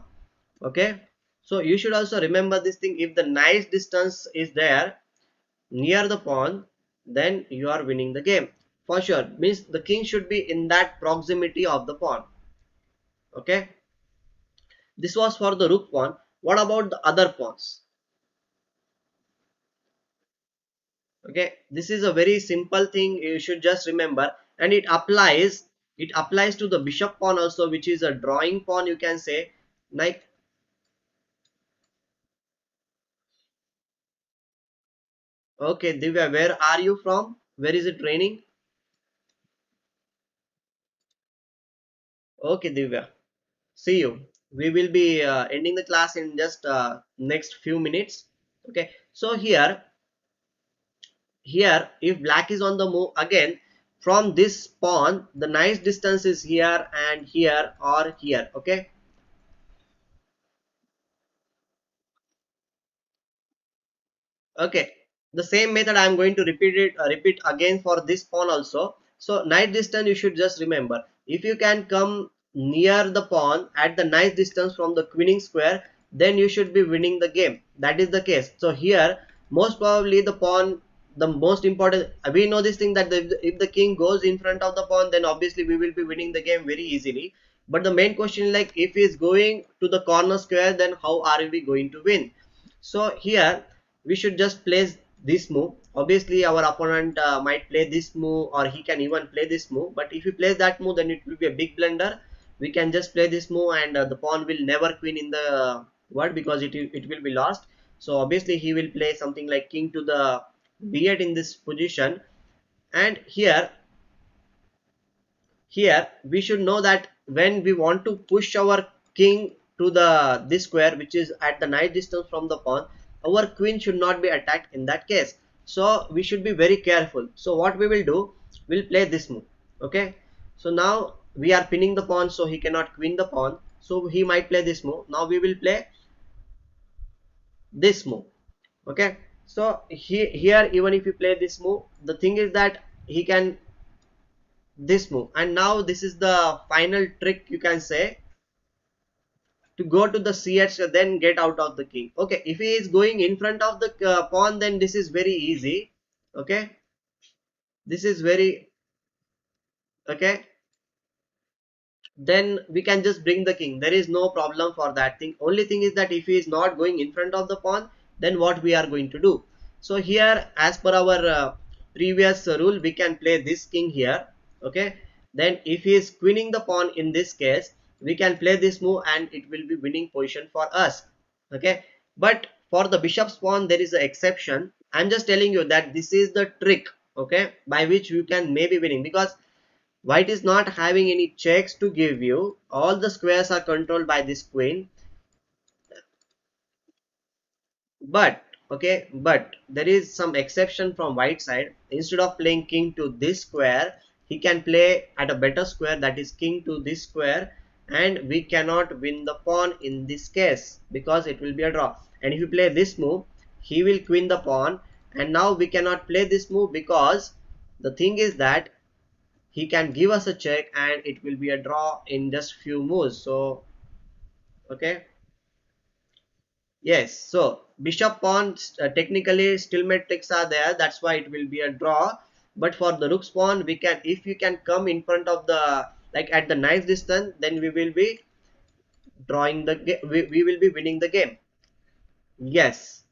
Okay, so you should also remember this thing. If the nice distance is there near the pawn, then you are winning the game for sure. Means the king should be in that proximity of the pawn. Okay, this was for the rook pawn. What about the other pawns? Okay, this is a very simple thing you should just remember, and it applies to the bishop pawn also, which is a drawing pawn, you can say. Like, okay, Divya, where are you from? Where is it raining? Okay, Divya, see you. We will be ending the class in just next few minutes. Okay, so here if black is on the move again, from this pawn the nice distance is here and here or here. Okay, okay, the same method I am going to repeat again for this pawn also. So nice distance, you should just remember, if you can come near the pawn at the nice distance from the queening square, then you should be winning the game. That is the case. So here most probably the pawn, the most important, we know this thing that if the king goes in front of the pawn, then obviously we will be winning the game very easily. But the main question is like, if he is going to the corner square, then how are we going to win? So here we should just place this move. Obviously our opponent might play this move or he can even play this move, but if you place that move, then it will be a big blunder. We can just play this move and the pawn will never queen in the word because it will be lost. So obviously he will play something like king to the b8 in this position. And here we should know that when we want to push our king to the this square which is at the nice distance from the pawn, our queen should not be attacked in that case. So we should be very careful. So what we will do, we'll play this move. Okay, so now we are pinning the pawn, so he cannot queen the pawn, so he might play this move. Now we will play this move. Okay, so here even if you play this move, the thing is that he can this move, and now this is the final trick, you can say, to go to the c8 then get out of the king. Okay, if he is going in front of the pawn, then this is very easy. Okay, this is very okay, then we can just bring the king. There is no problem for that thing. Only thing is that if he is not going in front of the pawn, then what we are going to do? So here, as per our previous rule, we can play this king here. Okay, then if he is queening the pawn in this case, we can play this move and it will be winning position for us. Okay, but for the bishop's pawn there is an exception. I'm just telling you that this is the trick, okay, by which you can maybe winning, because white is not having any checks to give you. All the squares are controlled by this queen. But okay, but there is some exception from white side. Instead of playing king to this square, he can play at a better square, that is king to this square, and we cannot win the pawn in this case because it will be a draw. And if you play this move, he will queen the pawn, and now we cannot play this move because the thing is that he can give us a check and it will be a draw in just few moves. So okay. Yes, so bishop pawn, technically stalemate tricks are there. That's why it will be a draw. But for the rook's pawn, we can, if you can come in front of the, like at the knife distance, then we will be drawing the game. We will be winning the game. Yes,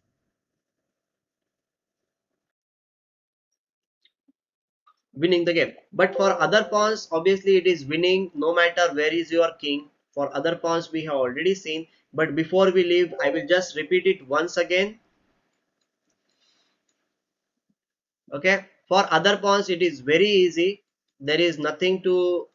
winning the game. But for other pawns, obviously it is winning no matter where is your king. For other pawns, we have already seen. But before we leave, I will just repeat it once again. Okay, for other pawns, it is very easy. There is nothing to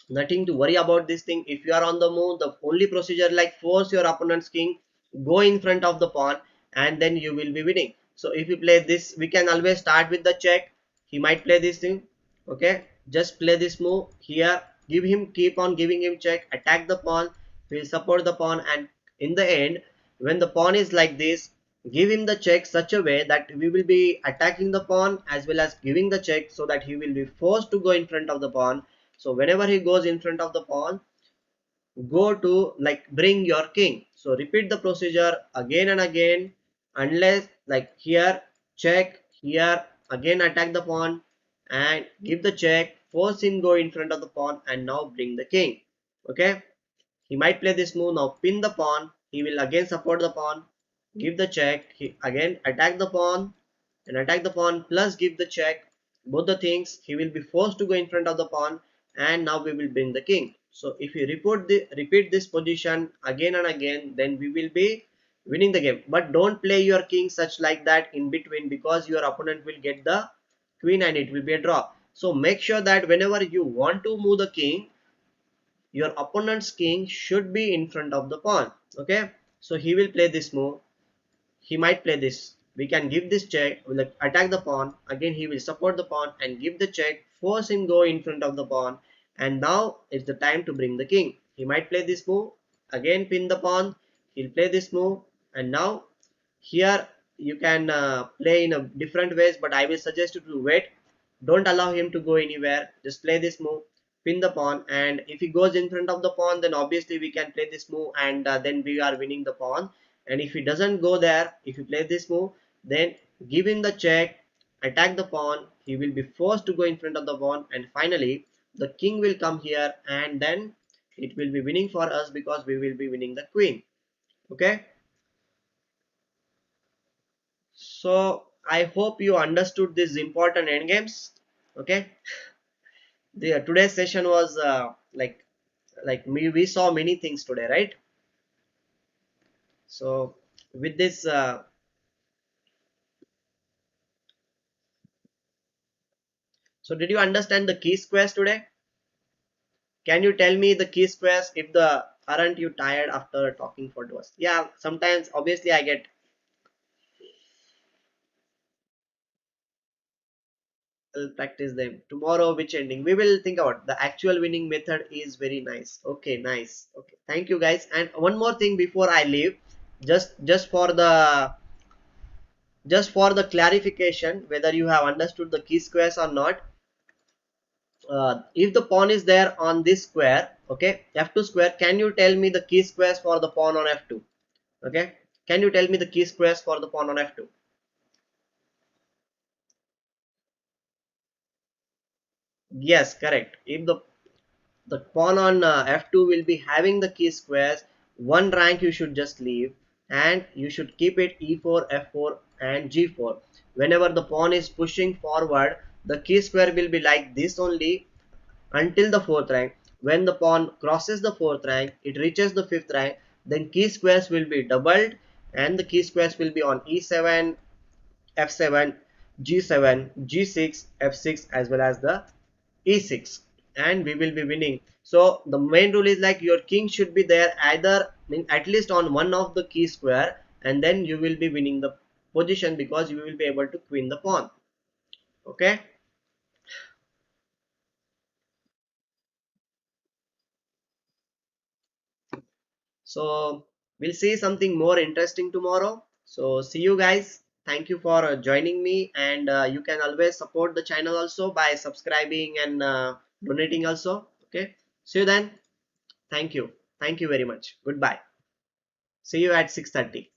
worry about this thing. If you are on the move, the only procedure, like force your opponent's king, go in front of the pawn, and then you will be winning. So if you play this, we can always start with the check. He might play this thing. Okay, just play this move here, give him, keep on giving him check, attack the pawn, will support the pawn, and in the end, when the pawn is like this, give him the check such a way that we will be attacking the pawn as well as giving the check, so that he will be forced to go in front of the pawn. So whenever he goes in front of the pawn, go to like bring your king. So repeat the procedure again and again, unless like here check, here again attack the pawn and give the check, force him go in front of the pawn, and now bring the king. Okay, he might play this move, now pin the pawn, he will again support the pawn, give the check, he again attack the pawn and attack the pawn plus give the check. Both the things, he will be forced to go in front of the pawn, and now we will bring the king. So if you repeat this position again and again, then we will be winning the game. But don't play your king such like that in between, because your opponent will get the queen and it will be a draw. So make sure that whenever you want to move the king, your opponent's king should be in front of the pawn. Okay, so he will play this move, he might play this, we can give this check, will attack the pawn, again he will support the pawn and give the check, force him go in front of the pawn, and now it's the time to bring the king. He might play this move, again pin the pawn, he'll play this move, and now here you can play in a different ways, but I will suggest you to wait. Don't allow him to go anywhere, just play this move, pin the pawn, and if he goes in front of the pawn, then obviously we can play this move, and then we are winning the pawn. And if he doesn't go there, if you play this move, then give him the check, attack the pawn, he will be forced to go in front of the pawn, and finally the king will come here, and then it will be winning for us because we will be winning the queen. Okay, so I hope you understood these important endgames. Okay, the today's session was like we saw many things today, right? So with this so did you understand the key squares today? Can you tell me the key squares? If the aren't you tired after talking for 2 hours? Yeah, sometimes obviously I get. I'll practice them tomorrow. Which ending we will think about? The actual winning method is very nice. Okay, nice. Okay, thank you guys. And one more thing before I leave, just for the clarification, whether you have understood the key squares or not. If the pawn is there on this square, okay, f2 square, can you tell me the key squares for the pawn on f2? Okay, can you tell me the key squares for the pawn on f2? Yes, correct. If the pawn on f2 will be having the key squares, one rank you should just leave. and you should keep it e4, f4 and g4. Whenever the pawn is pushing forward, the key square will be like this only until the fourth rank. When the pawn crosses the fourth rank, it reaches the fifth rank, then key squares will be doubled and the key squares will be on e7, f7, g7, g6, f6 as well as the e6, and we will be winning. So the main rule is like your king should be there either at least on one of the key square, and then you will be winning the position because you will be able to queen the pawn. Okay, so we'll see something more interesting tomorrow. So see you guys. Thank you for joining me, and you can always support the channel also by subscribing and donating also. Okay, see you then. Thank you. Thank you very much. Goodbye. See you at 6:30.